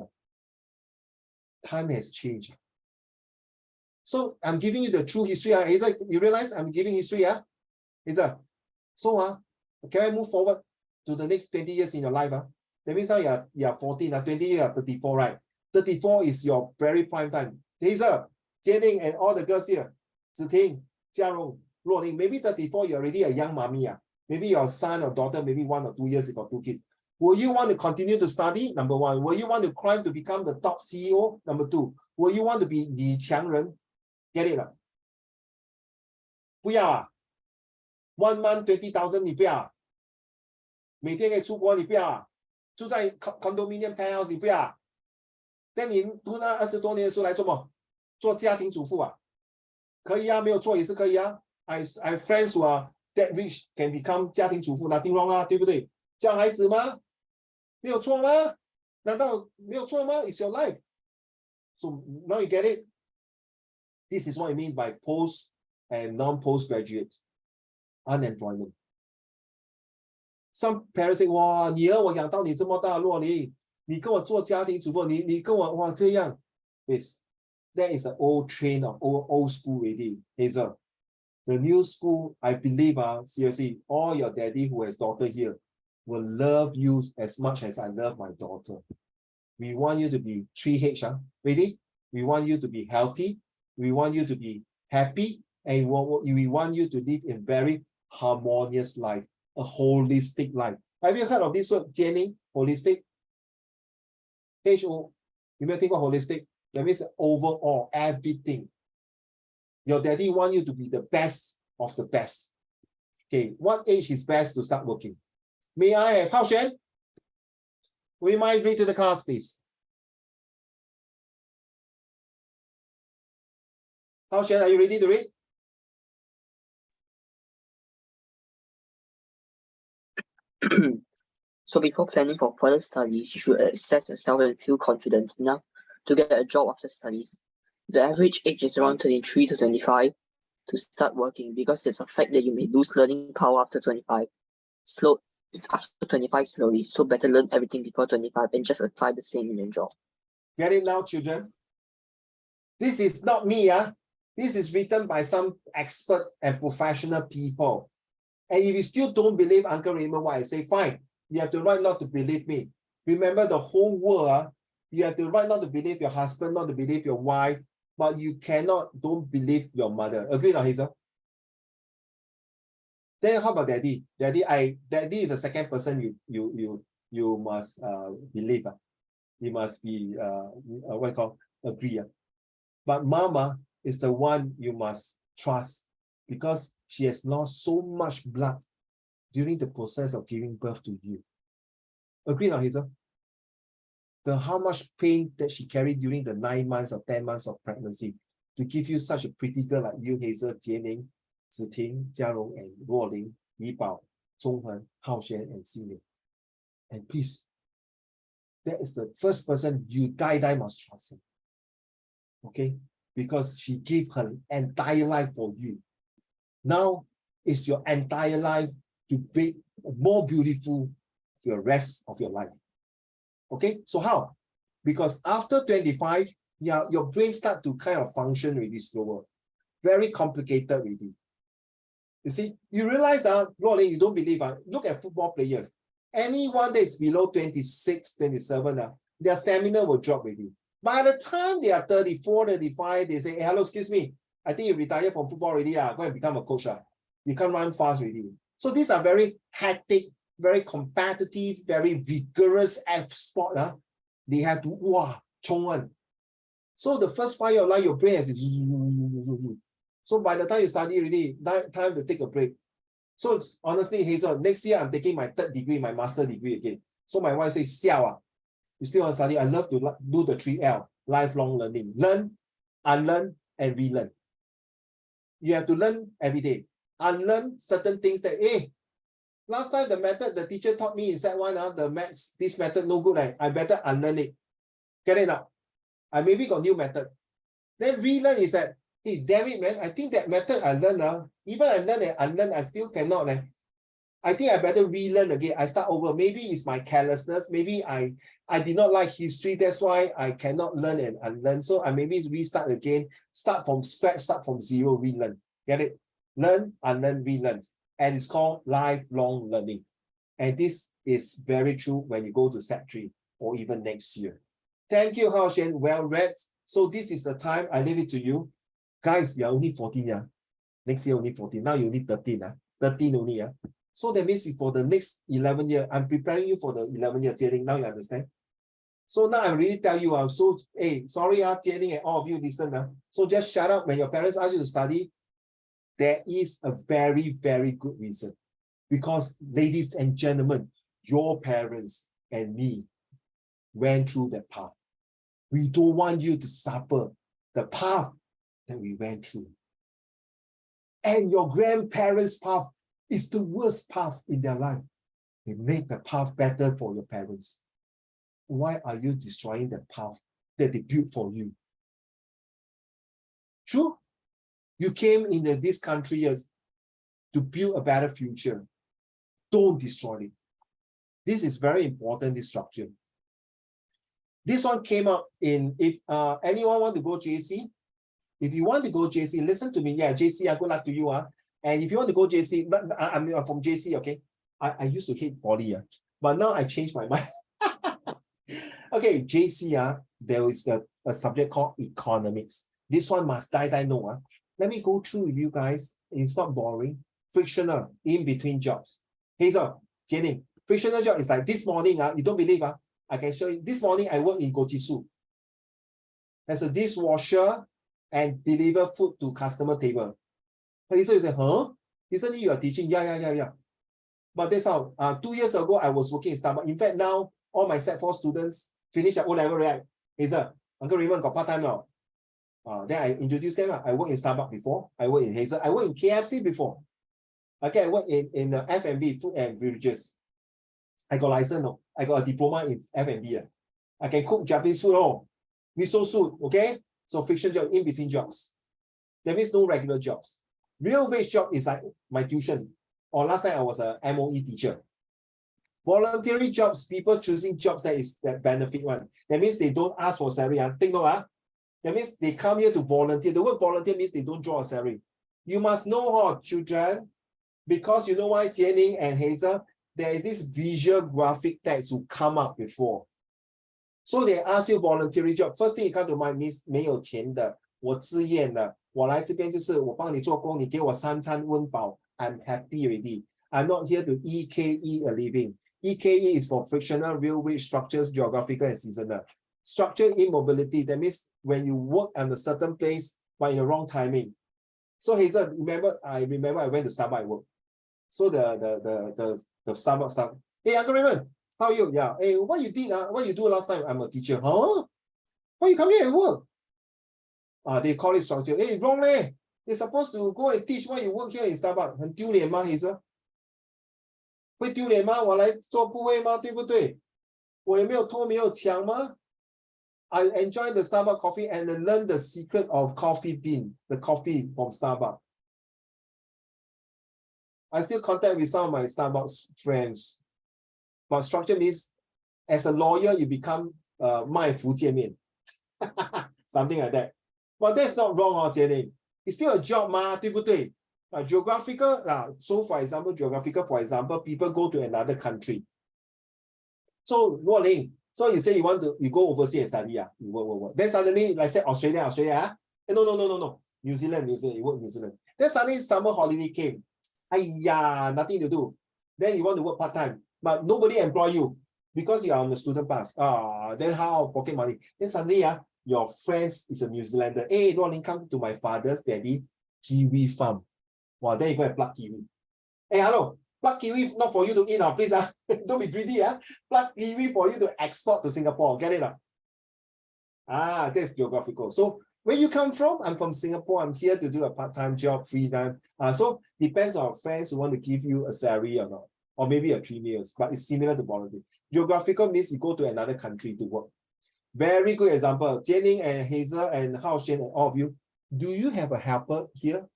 ，time has changed. So I'm giving you the true history. Is it, you realize I'm giving history? Is it? So can I move forward to the next 20 years in your life? That means now you are 14, 20 years, you are 34, right? 34 is your very prime time. Hazel, Jianing, and all the girls here, Ziting, Jiarong, Luoling, maybe 34, you're already a young mommy. Maybe your son or daughter, maybe 1 or 2 years, you got 2 kids. Will you want to continue to study? Number 1. Will you want to climb to become the top CEO? Number 2. Will you want to be the 强人? Get it? 不要1 month 20,000 你不要，每天可以出国你不要，住在 condominium penthouse 你不要，但你读那20多年的书来做什么？做家庭主妇可以没有错也是可以I have friends who are that rich can become 家庭主妇 nothing wrong 对不对？教孩子吗？没有错吗？难道没有错吗？ It's your life. So now you get it. This is what I mean by post and non-postgraduate unemployment. Some parents say, 哇，女儿我养到你这么大，若琳，你跟我做家庭主妇，你跟我哇这样。Yes, that is an old train of old school already, Hazel. The new school, I believe, seriously, all your daddy who has daughter here will love you as much as I love my daughter. We want you to be 3H, ready? We want you to be healthy. We want you to be happy. And we want you to live in very harmonious life, a holistic life. Have you heard of this word, Jenny? Holistic? H-O. You may think of holistic. That means overall, everything. Your daddy want you to be the best of the best. Okay, what age is best to start working? May I have Hao Xuan? Will you mind read to the class, please? Hao Xuan, are you ready to read? So before planning for further studies, you should assess yourself and feel confident enough to get a job after studies. The average age is around 23 to 25 to start working because it's a fact that you may lose learning power after 25. After 25 slowly, so better learn everything before 25 and just apply the same in your job. Get it now, children? This is not me. This is written by some expert and professional people. And if you still don't believe Uncle Raymond, what I say, fine. You have the right not to believe me. Remember the whole world, you have the right not to believe your husband, not to believe your wife, but you don't believe your mother. Agree or not, Hazel? Then how about daddy? Daddy is the second person you must believe. You must be what you call agree. But mama is the one you must trust because she has lost so much blood during the process of giving birth to you. Agree or not, Hazel? How much pain that she carried during the 9 months or 10 months of pregnancy to give you such a pretty girl like you, Hazel, Jianing, Ziting, Jiarong, and Ruoling, Yi Bao, Zhonghen, Hao Xuan, and Ximei. And please, that is the first person you die must trust him. Okay? Because she gave her entire life for you. Now it's your entire life to be more beautiful for the rest of your life. Okay, so how? Because after 25, your brain starts to kind of function really slower. Very complicated already. You see, you realize, Rolling, you don't believe, look at football players. Anyone that is below 26, 27, their stamina will drop already. By the time they are 34, 35, they say, hey, hello, excuse me, I think you retired from football already. Go and become a coach. You can't run fast already. So these are very hectic, very competitive, very vigorous sport. They have to, wow, chong one. So the first 5 years of life, your brain has to, so by the time you study already, time to take a break. So honestly, Hazel, next year I'm taking my 3rd degree, my master degree again. So my wife says, Xiao, you still want to study? I love to do the 3L, lifelong learning. Learn, unlearn, and relearn. You have to learn every day. Unlearn certain things that, hey, last time the method the teacher taught me in set 1, the maths, this method no good. I better unlearn it. Get it now? I maybe got new method. Then relearn is that, hey, damn it, man, I think that method I learned, even I learn and unlearn, I still cannot. I think I better relearn again. I start over. Maybe it's my carelessness. Maybe I did not like history. That's why I cannot learn and unlearn. So I maybe restart again, start from scratch, start from zero, relearn. Get it? Learn, unlearn, relearn. And it's called lifelong learning. And this is very true when you go to set 3 or even next year. Thank you, Hao Xuan. Well read. So this is the time. I leave it to you. Guys, you're only 14. Next year only 14. Now you're only 13. 13 only. So that means for the next 11 years, I'm preparing you for the 11 year Jieling. Now you understand? So now I really tell you, I'm so, hey, sorry, Jieling and all of you listen. So just shut up when your parents ask you to study. There is a very, very good reason. Because ladies and gentlemen, your parents and me went through that path. We don't want you to suffer the path that we went through. And your grandparents' path is the worst path in their life. They make the path better for your parents. Why are you destroying the path that they built for you? True, you came into this country to build a better future. Don't destroy it. This is very important, this structure. This one came up in, if anyone want to go JC, if you want to go JC, listen to me. Yeah, JC, good luck to you. And if you want to go JC, I'm from JC, okay? I used to hate poly, but now I changed my mind. Okay, JC, there is a subject called economics. This one must die know. Let me go through with you guys. It's not boring. Frictional, in between jobs. Hazel, Jiening, frictional job is like this morning, you don't believe, I can show you. This morning, I work in Gojisu. There's a dishwasher and deliver food to customer table. Hazel, you say, huh? Recently you are teaching? Yeah. But that's how, 2 years ago, I was working in Starbucks. In fact, now, all my set 4 students finish their O-level, right? Hazel, Uncle Raymond got part-time now. Then I introduced them. I worked in Starbucks before. I worked in Hazel. I worked in KFC before. Okay, I worked in the F&B, food and beverages. I got license. No? I got a diploma in F&B. I can cook Japanese food. Miso soup. Okay, so fiction job, in between jobs. That means no regular jobs. Real wage job is like my tuition. Or last time I was a MOE teacher. Voluntary jobs, people choosing jobs that benefit one. That means they don't ask for salary. Take note. That means they come here to volunteer. The word volunteer means they don't draw a salary. You must know, children, because you know why Jiening and Hazel, there is this visual graphic text who come up before. So they ask you voluntary job. First thing you come to mind means 没有钱的，我自愿的，我来这边就是我帮你做工，你给我3餐温饱 I'm happy already. I'm not here to EKE a living. EKE is for frictional, real wage, structures, geographical, and seasonal. Structure immobility, that means when you work at a certain place, but in the wrong timing. So Hazel, I remember I went to Starbucks and work. So the Starbucks staff, hey, Uncle Raymond, how are you? Yeah. Hey, what you did? What you do last time? I'm a teacher. Huh? Why you come here and work? They call it structure. Hey, wrong leh. They're supposed to go and teach why you work here in Starbucks. 很丢脸吗 Hazel? 会丢脸吗？我来做不会吗？对不对？我也没有偷没有抢吗？ I enjoy the Starbucks coffee and learn the secret of coffee bean, the coffee from Starbucks. I still contact with some of my Starbucks friends. But structure means, as a lawyer, you become 卖福建面. Something like that. But that's not wrong, Jiening. It's still a job, 对不对? Geographical, so for example, people go to another country. So, Luo Ling, So you say you go overseas and study, you work. Then suddenly, like say Australia, no. New Zealand, you work New Zealand. Then suddenly summer holiday came. Nothing to do. Then you want to work part-time, but nobody employ you because you are on the student pass. Then how pocket money? Then suddenly, your friends is a New Zealander. Hey, Rolling, come to my father's daddy kiwi farm. Wow, then you go and pluck kiwi. Hey, hello, pluck kiwi not for you to eat, please. Don't be greedy. Pluck kiwi for you to export to Singapore. Get it? That's geographical. So where you come from? I'm from Singapore. I'm here to do a part-time job, free time. So depends on friends who want to give you a salary or not, or maybe a 3 meals, but it's similar to volunteer. Geographical means you go to another country to work. Very good example. Jianing and Hazel and Hao Shen and all of you, do you have a helper here?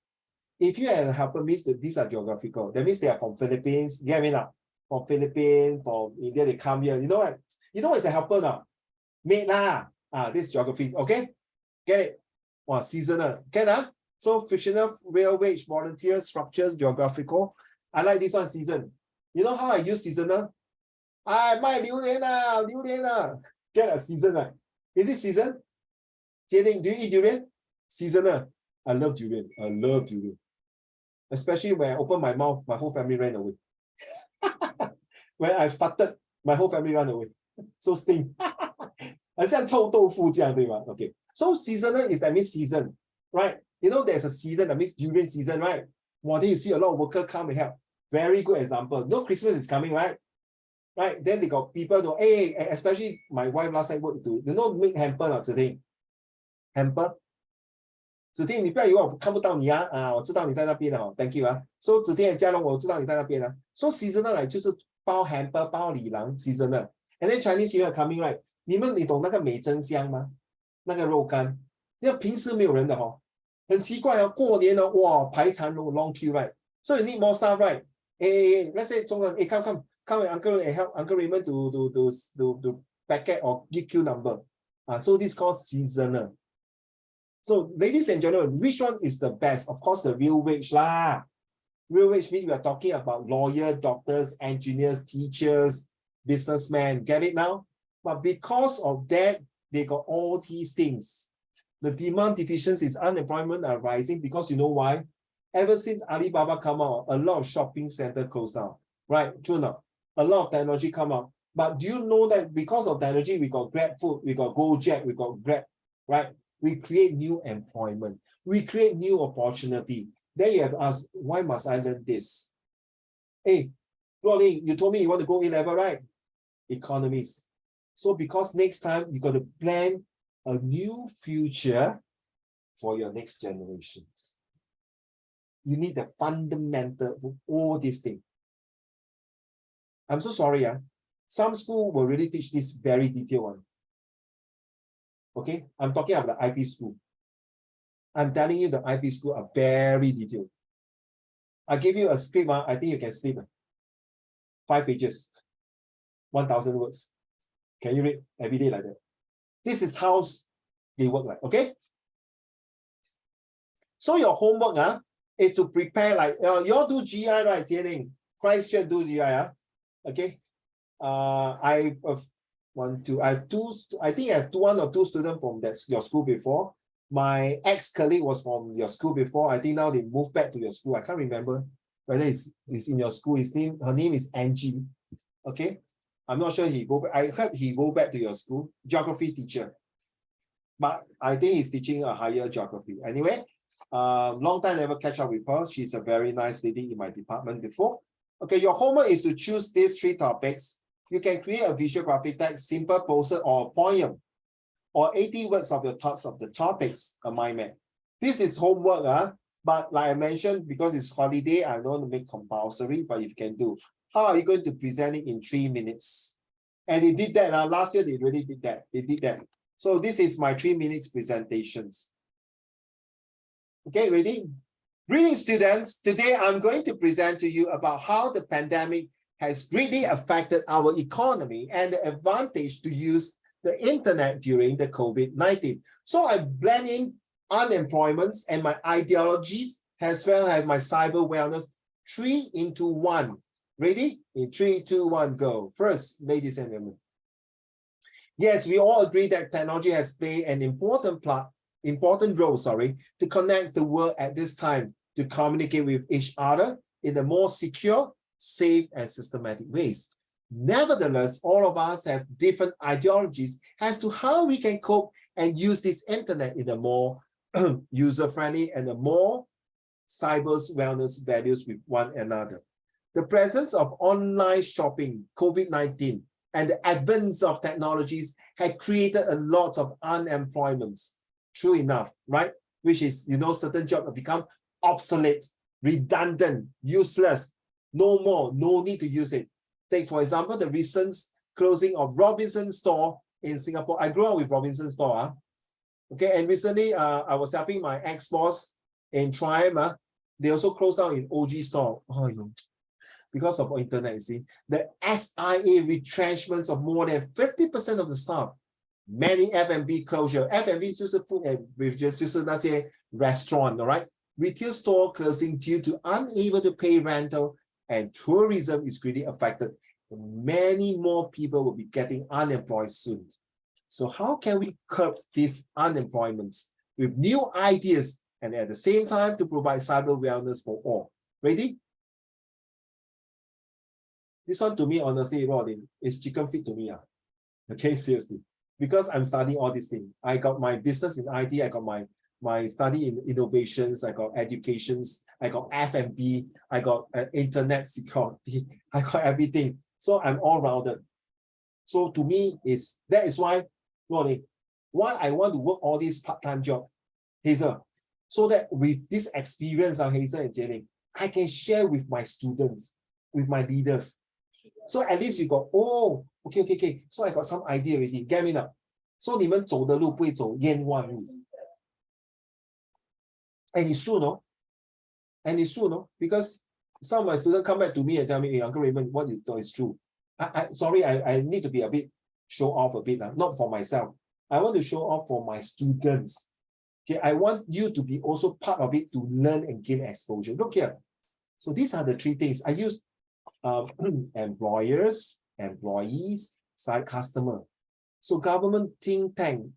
If you have a helper, means that these are geographical. That means they are from Philippines. Get me now? From Philippines, from India, they come here. You know what? You know what's a helper now? Mate lah. This is geography. Okay? Get it? Seasonal. Can So fictional, real wage, volunteer, structures, geographical. I like this one, season. You know how I use seasonal? My 榴莲. Get a season, right? Is it season? Jianing, do you eat durian? Seasonal. I love durian. Especially when I open my mouth, my whole family ran away. When I farted, my whole family ran away. So sting. 很像臭豆腐这样，对吗? Okay. So seasonal is that means season, right? You know there's a season that means durian season, right? Then you see a lot of workers come and help. Very good example. You know Christmas is coming, right? Right? Then they got people to, hey, especially my wife last time worked to, make hamper or something. Hamper. 子婷，你不要以为我看不到你我知道你在那边Thank you So 子婷和嘉龙，我知道你在那边So seasonal 来就是包 hamper 包礼郎 seasonal. And then Chinese New Year coming, right? 你懂那个美珍香吗？那个肉干，那平时没有人的很奇怪过年哇排长龙 long queue, right? So you need more staff, right? Let's say 中人come and uncle and help Uncle Raymond to packet or give queue number. So this is called seasonal. So ladies and gentlemen, which one is the best? Of course, the real wage lah. Real wage means we are talking about lawyers, doctors, engineers, teachers, businessmen. Get it now? But because of that, they got all these things. The demand deficiencies, unemployment are rising because you know why? Ever since Alibaba come out, a lot of shopping center closed down. Right, true now. A lot of technology come out. But do you know that because of technology, we got Grab Food, we got Gojek, we got Grab, right? We create new employment. We create new opportunity. Then you have to ask, why must I learn this? Hey, Rolling, you told me you want to go A-level, right? Economics. So because next time you got to plan a new future for your next generations. You need the fundamental of all these things. I'm so sorry. Some school will really teach this very detailed one. Okay, I'm talking about the IP school. I'm telling you the IP school are very detailed. I give you a script, I think you can sleep. 5 pages, 1,000 words. Can you read every day like that? This is how they work like, okay? So your homework is to prepare like, you all do GI, right, Jianing? Christchurch do GI, okay? I have I think I have 1 or 2 students from your school before. My ex-colleague was from your school before. I think now they moved back to your school. I can't remember whether it's in your school. Her name is Angie. Okay. I'm not sure he go back. I heard he go back to your school. Geography teacher. But I think he's teaching a higher geography. Anyway, long time never catch up with her. She's a very nice lady in my department before. Okay, your homework is to choose these 3 topics. You can create a visual graphic text, simple poster, or a poem, or 80 words of your thoughts of the topics, a mind map. This is homework, but like I mentioned, because it's holiday, I don't want to make compulsory, but if you can do. How are you going to present it in 3 minutes? And they did that. Last year, they really did that. They did that. So this is my 3 minutes presentations. Okay, ready? Greetings, students. Today, I'm going to present to you about how the pandemic has greatly affected our economy and the advantage to use the internet during the COVID-19. So I blend in unemployment and my ideologies as well as my cyber wellness, 3 into 1. Ready? In 3, 2, 1, go. First, ladies and gentlemen, Yes, we all agree that technology has played an important role, to connect the world at this time, to communicate with each other in a more secure, safe, and systematic ways. Nevertheless, all of us have different ideologies as to how we can cope and use this internet in a more user-friendly and a more cyber wellness values with one another. The presence of online shopping, COVID-19, and the advance of technologies had created a lot of unemployment. True enough, right? Which is, certain jobs have become obsolete, redundant, useless, no more, no need to use it. Take, for example, the recent closing of Robinson store in Singapore. I grew up with Robinson store. Okay, and recently I was helping my ex-boss in Triumph. They also closed down in OG store. Because of internet, you see. The SIA retrenchments of more than 50% of the staff. Many F&B closure. F&B is just food and beverages, just a restaurant, all right? Retail store closing due to unable to pay rental, and tourism is really affected. Many more people will be getting unemployed soon. So how can we curb this unemployment with new ideas and at the same time to provide cyber wellness for all? Ready? This one to me, honestly, Rodin, is chicken feed to me. Okay, seriously. Because I'm studying all these things. I got my business in IT, I got my study in innovations, I got educations, I got F&B, I got internet security, I got everything. So I'm all-rounded. So to me, that is why, Rodin, why I want to work all these part-time job, Hazel, so that with this experience of Hazel and Jieling, I can share with my students, with my leaders. So at least you got, okay. So I got some idea already. Get me now. So 你们走的路不会走冤枉路。And it's true, no? And it's true, no? Because some of my students come back to me and tell me, hey, Uncle Raymond, what you thought is true. Sorry, I need to be a bit, show off a bit, not for myself. I want to show off for my students. Okay, I want you to be also part of it to learn and gain exposure. Look here. So these are the three things. I use employers, employees, side customer. So government think tank,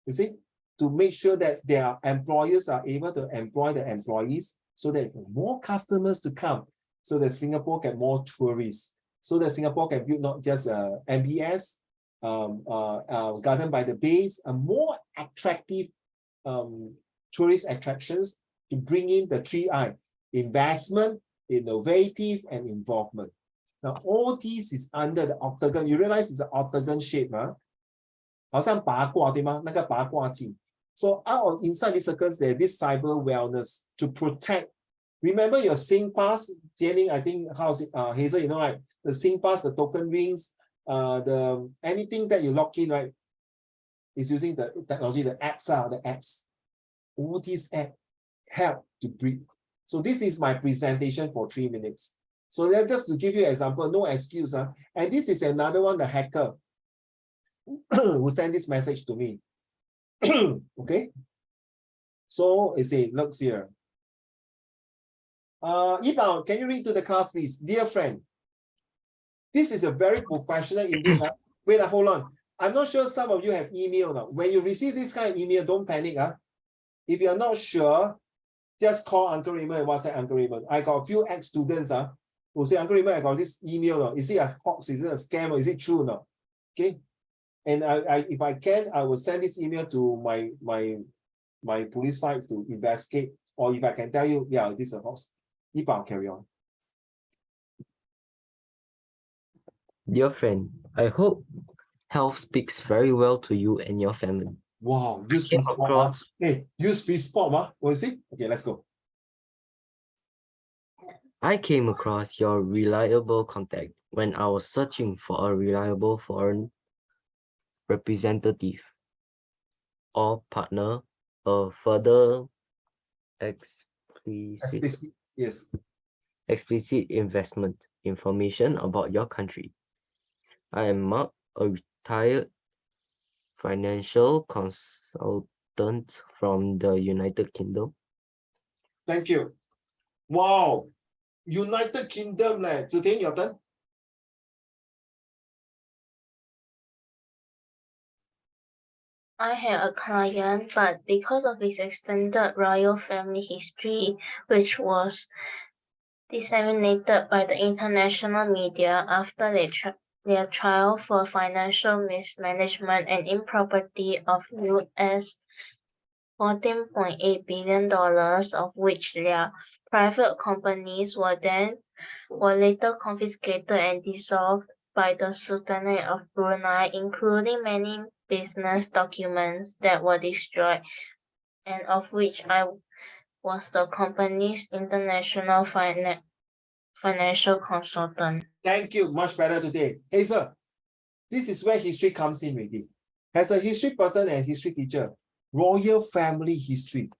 you see, to make sure that their employers are able to employ the employees so that more customers to come, so that Singapore get more tourists, so that Singapore can build not just MBS, Garden by the Bays, a more attractive tourist attractions to bring in the 3I, investment, innovative, and involvement. Now, all this is under the octagon. You realize it's an octagon shape, huh? 好像八卦，对吗？那个八卦镜。So out of inside these circles, there's this cyber wellness to protect. Remember your SingPass, Jianing, I think, how's it, Hazel, you know, right? The SingPass, the token rings, anything that you log in, right, is using the technology, the apps. All these apps help to breathe. So this is my presentation for 3 minutes. So then just to give you an example, no excuse. And this is another one, the hacker who sent this message to me. Okay. So it says, looks here. Yibao, can you read to the class, please? Dear friend, this is a very professional English. Wait, hold on. I'm not sure some of you have email now. When you receive this kind of email, don't panic. If you're not sure, just call Uncle Raymond and WhatsApp Uncle Raymond. I got a few ex-students who say, Uncle Raymond, I got this email. Is it a hoax? Is it a scam? Or is it true? No? Okay. And if I can, I will send this email to my police sites to investigate. Or if I can tell you, yeah, this is a hoax. If I'll carry on. Dear friend, I hope health speaks very well to you and your family. Wow, use free spot. Hey, use free spot. What is it? Okay, let's go. I came across your reliable contact when I was searching for a reliable foreign representative or partner, a further explicit investment information about your country. I am Mark, a retired financial consultant from the United Kingdom. Thank you. Wow. United Kingdom, Zitian, your turn. I had a client, but because of his extended royal family history, which was disseminated by the international media after their trial for financial mismanagement and impropriety of US $14.8 billion, of which their private companies were later confiscated and dissolved by the Sultanate of Brunei, including many business documents that were destroyed, and of which I was the company's international financial consultant. Thank you. Much better today. Hazel, this is where history comes in already. As a history person and history teacher, royal family history,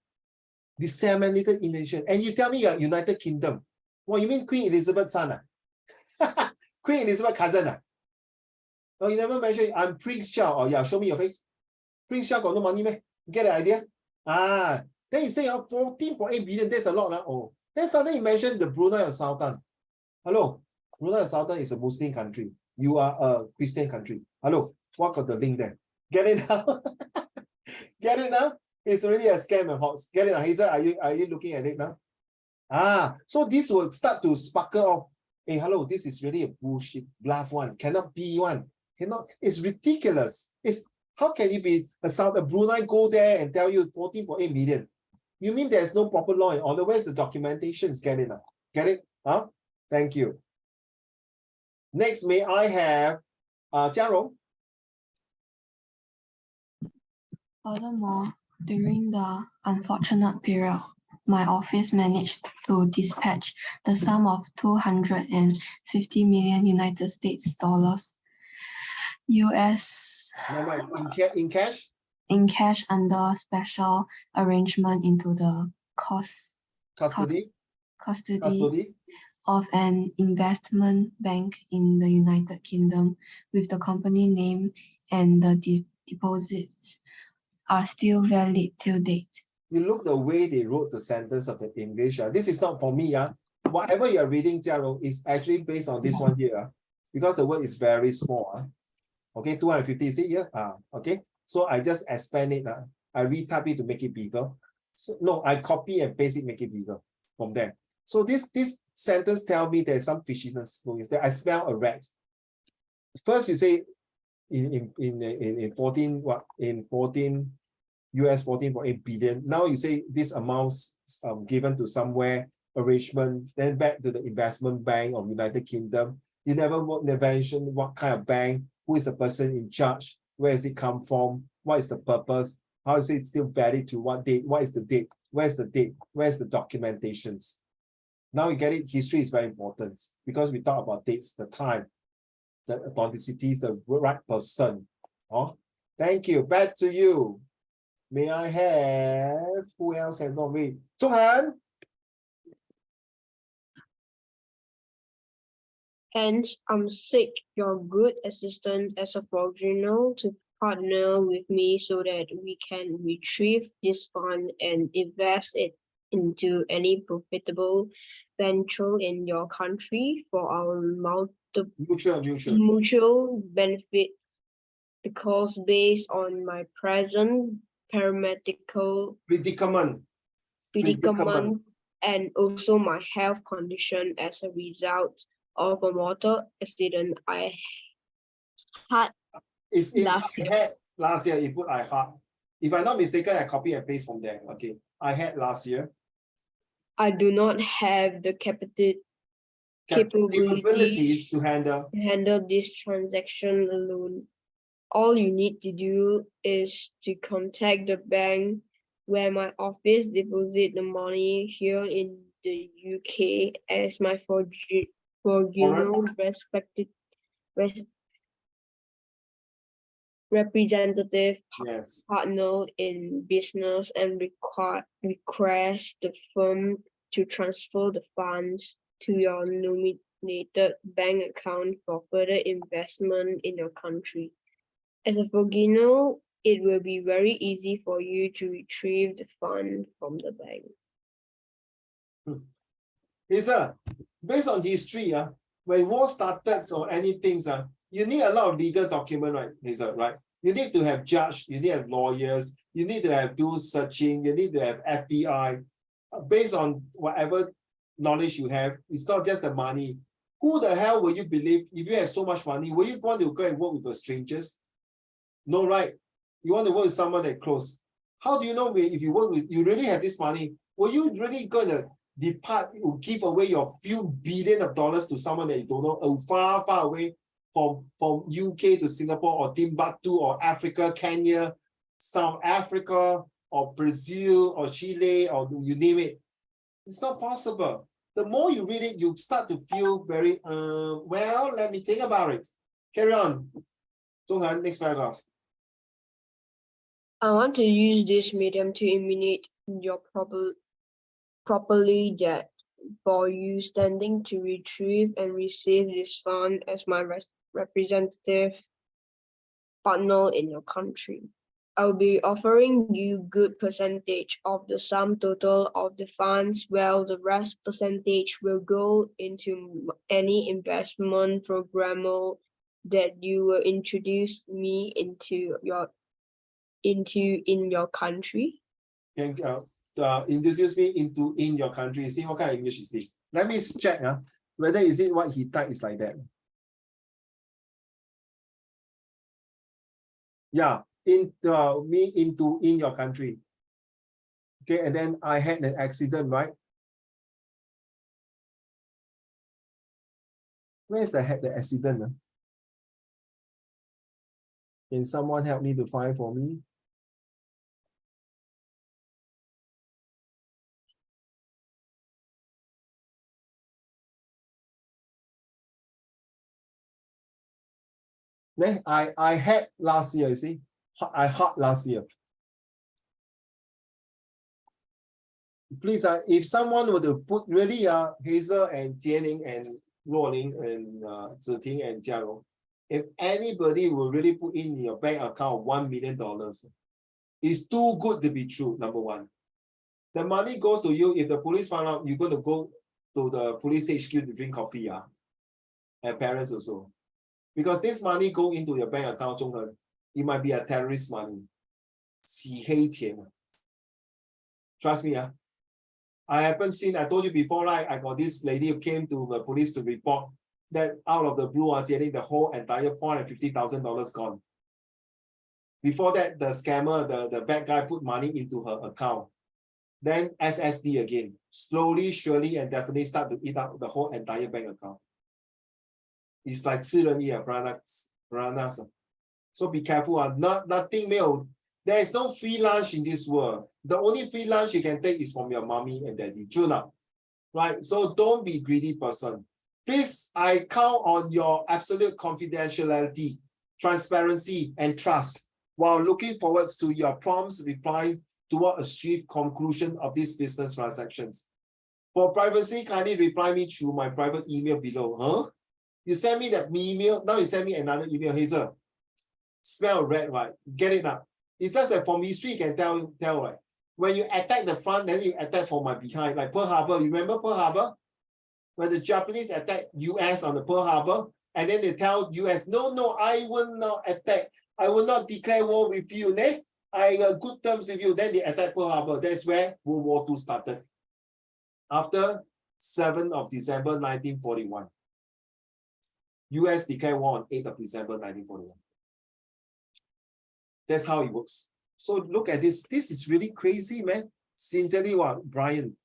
disseminated in the nation. And you tell me you're United Kingdom. Well, you mean Queen Elizabeth's son? Queen Elizabeth's cousin? Oh, you never mentioned I'm Prince Charles. Oh, yeah, show me your face. Prince Charles got no money, man. Get the idea? Then you say 14.8 billion, that's a lot. Oh, then suddenly you mentioned the Brunei Sultan. Hello, Brunei Sultan is a Muslim country. You are a Christian country. Hello, what got the link there? Get it now? Get it now? It's already a scam and hoax. Get it now? Hazel, are you looking at it now? So this will start to sparkle off. Hey, hello, this is really a bullshit, bluff one. Cannot be one. Cannot, it's ridiculous. How can it be a Brunei go there and tell you 14.8 million? You mean there's no proper law and order? Where's the documentation? Get it now? Get it? Thank you. Next, may I have Jiarong? Furthermore, during the unfortunate period, my office managed to dispatch the sum of 250 million United States dollars, US In cash? in cash under special arrangement into the Custody of an investment bank in the United Kingdom with the company name, and the deposits are still valid till date. You look the way they wrote the sentence of the English. This is not for me. Whatever you're reading, Jiarong, is actually based on this one here. Because the word is very small. Okay, 250 is it here? Okay. So I just expand it. I retype it to make it bigger. So no, I copy and paste it, make it bigger from there. So this sentence tells me there's some fishiness going there. I smell a rat. First you say in 14 US 14.8 billion. Now you say this amounts given to somewhere arrangement, then back to the investment bank of United Kingdom. You never mention what kind of bank, who is the person in charge, where does it come from, what is the purpose, how is it still valid to what date, what is the date, where's the date, where's the documentations. Now you get it, history is very important because we talk about dates, the time, the authenticity, the right person. Thank you. Back to you. May I have, who else has not read? Zhonghan. Hence, I'm seek your good assistance as a professional to partner with me so that we can retrieve this fund and invest it into any profitable venture in your country for our mutual benefit, because based on my present predicament and also my health condition as a result of a motor accident I had last year. You put I had. If I'm not mistaken, I copy and paste from there. Okay, I had last year. I do not have the capabilities to handle this transaction alone. All you need to do is to contact the bank where my office deposits the money here in the UK as my representative partner in business, and request the firm to transfer the funds to your nominated bank account for further investment in your country. As a beginner, it will be very easy for you to retrieve the fund from the bank. Based on history, when war started or anything, you need a lot of legal document, right, Hazel, right? You need to have judge, you need to have lawyers, you need to have do searching, you need to have FBI. Based on whatever knowledge you have, it's not just the money. Who the hell will you believe if you have so much money? Will you want to go and work with the strangers? No, right? You want to work with someone that close. How do you know if you work with, you really have this money, will you really gonna depart or give away your few billion of dollars to someone that you don't know, far, far away from UK to Singapore or Timbuktu or Africa, Kenya, South Africa or Brazil or Chile or you name it? It's not possible. The more you read it, you start to feel very, well, let me think about it. Carry on. Zhonghan, next paragraph. I want to use this medium to eliminate your properly that for you standing to retrieve and receive this fund as my representative partner in your country. I'll be offering you good percentage of the sum total of the funds, while the rest percentage will go into any investment program that you will introduce me in your country. Can introduce me into in your country. See what kind of English is this? Let me check whether is it what he typed is like that. Yeah, me into in your country. Okay, and then I had an accident, right? Where's the accident? Can someone help me to find for me? I had last year, you see. I had last year. Please, if someone were to put really Hazel and Jianing and Luoling and Ziting and Jiarong, if anybody will really put in your bank account $1 million, it's too good to be true, number one. The money goes to you. If the police find out, you're going to go to the police HQ to drink coffee, and parents also. Because this money go into your bank account, it might be a terrorist money. 洗黑钱. Trust me, I haven't seen, I told you before, right? I got this lady who came to the police to report that out of the blue, getting the whole entire $450,000 gone. Before that, the scammer, the bad guy put money into her account. Then SSD again. Slowly, surely, and definitely start to eat up the whole entire bank account. It's like 吃人一 piranhas. So be careful. Nothing more. There is no free lunch in this world. The only free lunch you can take is from your mommy and daddy. True now. Right? So don't be greedy person. Please, I count on your absolute confidentiality, transparency, and trust while looking forward to your prompt reply toward a swift conclusion of these business transactions. For privacy, kindly reply me through my private email below. You send me that email, now you send me another email, Hazel. Smell red, right? Get it now. It's just that from history, you can tell, right? When you attack the front, then you attack from my behind, like Pearl Harbor. You remember Pearl Harbor? When the Japanese attacked US on the Pearl Harbor, and then they tell US, no, I will not attack. I will not declare war with you. I got good terms with you. Then they attack Pearl Harbor. That's where World War II started. After 7th of December 1941. US declared war on 8th of December 1941. That's how it works. So look at this. This is really crazy, man. Sincerely, Brian.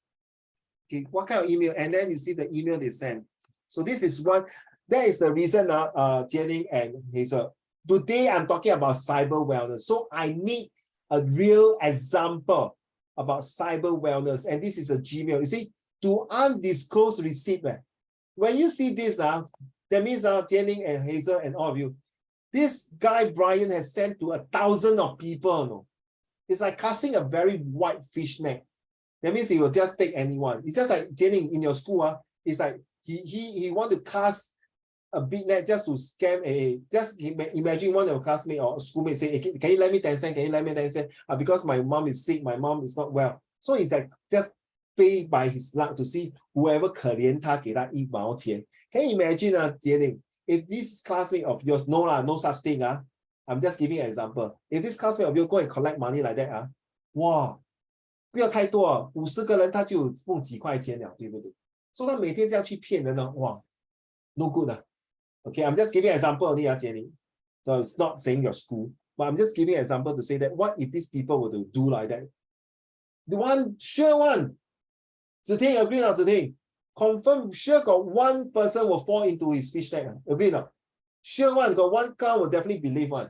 Okay, what kind of email? And then you see the email they send. So this is one. That is the reason, Jianing and Hazel. Today I'm talking about cyber wellness. So I need a real example about cyber wellness. And this is a Gmail. You see, to undisclosed receipt. When you see this, that means Jianing and Hazel and all of you, this guy Brian has sent to 1,000 of people. No? It's like casting a very wide fish net. That means he will just take anyone. It's just like Jianing in your school. It's like he want to cast a big net just to scam just imagine one of your classmates or schoolmates say, hey, can you lend me 10 cents? Can you lend me 10 cents? Because my mom is sick, my mom is not well. So it's like just pay by his luck to see whoever 可怜他给他1毛钱. Can you imagine, Jianing, if this classmate of yours, no such thing, I'm just giving an example. If this classmate of you go and collect money like that, 哇，不要太多啊，50个人他就付几块钱了，对不对？所以他每天这样去骗人呢，哇 ，no good 啊。Okay, I'm just giving an example only, Jenny. So it's not saying your school, but I'm just giving an example to say that what if these people were to do like that? The one, sure one. Ziting, agree not, Ziting? Confirm, sure got one person will fall into his fish net. Agree not? Sure one, got one car will definitely believe one.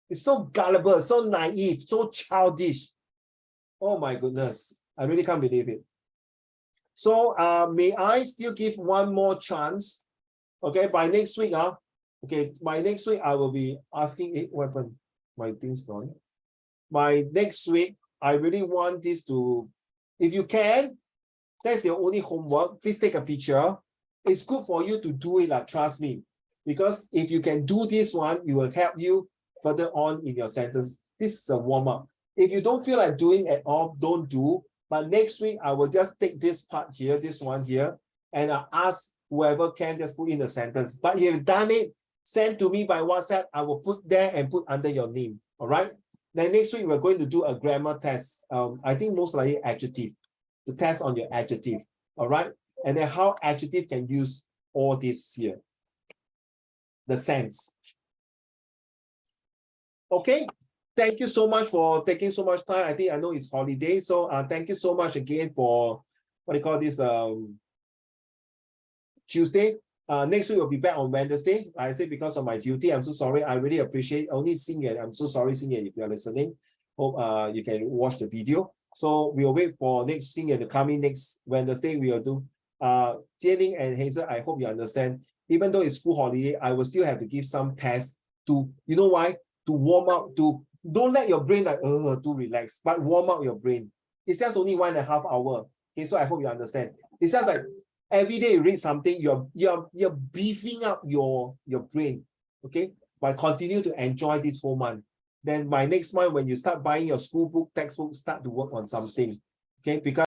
It's so gullible, so naive, so childish. Oh my goodness. I really can't believe it. So may I still give one more chance? Okay, by next week, okay, by next week, I will be asking what happened? My thing's gone. By next week, I really want this to, if you can, that's your only homework. Please take a picture. It's good for you to do it, trust me. Because if you can do this one, it will help you further on in your sentence. This is a warm-up. If you don't feel like doing at all, don't do. But next week, I will just take this part here, this one here, and I'll ask whoever can just put in the sentence. But if you've done it, send to me by WhatsApp. I will put there and put under your name. All right. Then next week, we're going to do a grammar test. I think most likely adjective, to test on your adjective. All right. And then how adjective can use all this here. The sense. Okay. Thank you so much for taking so much time. I know it's holiday. So thank you so much again for what do you call this? Tuesday. Next week we'll be back on Wednesday. I say because of my duty, I'm so sorry. I really appreciate only Xingyan. I'm so sorry, Xingyan, if you're listening. Hope you can watch the video. So we'll wait for next Xingyan to come in next Wednesday. We'll do Jianing and Hazel. I hope you understand. Even though it's school holiday, I will still have to give some tests to, you know why? To warm up, to don't let your brain too relaxed, but warm up your brain. It's just only 1.5 hours. Okay, so I hope you understand. It's just like every day you read something, you're beefing up your brain. Okay, but continue to enjoy this whole month. Then by next month, when you start buying your school book, textbook, start to work on something. Okay, because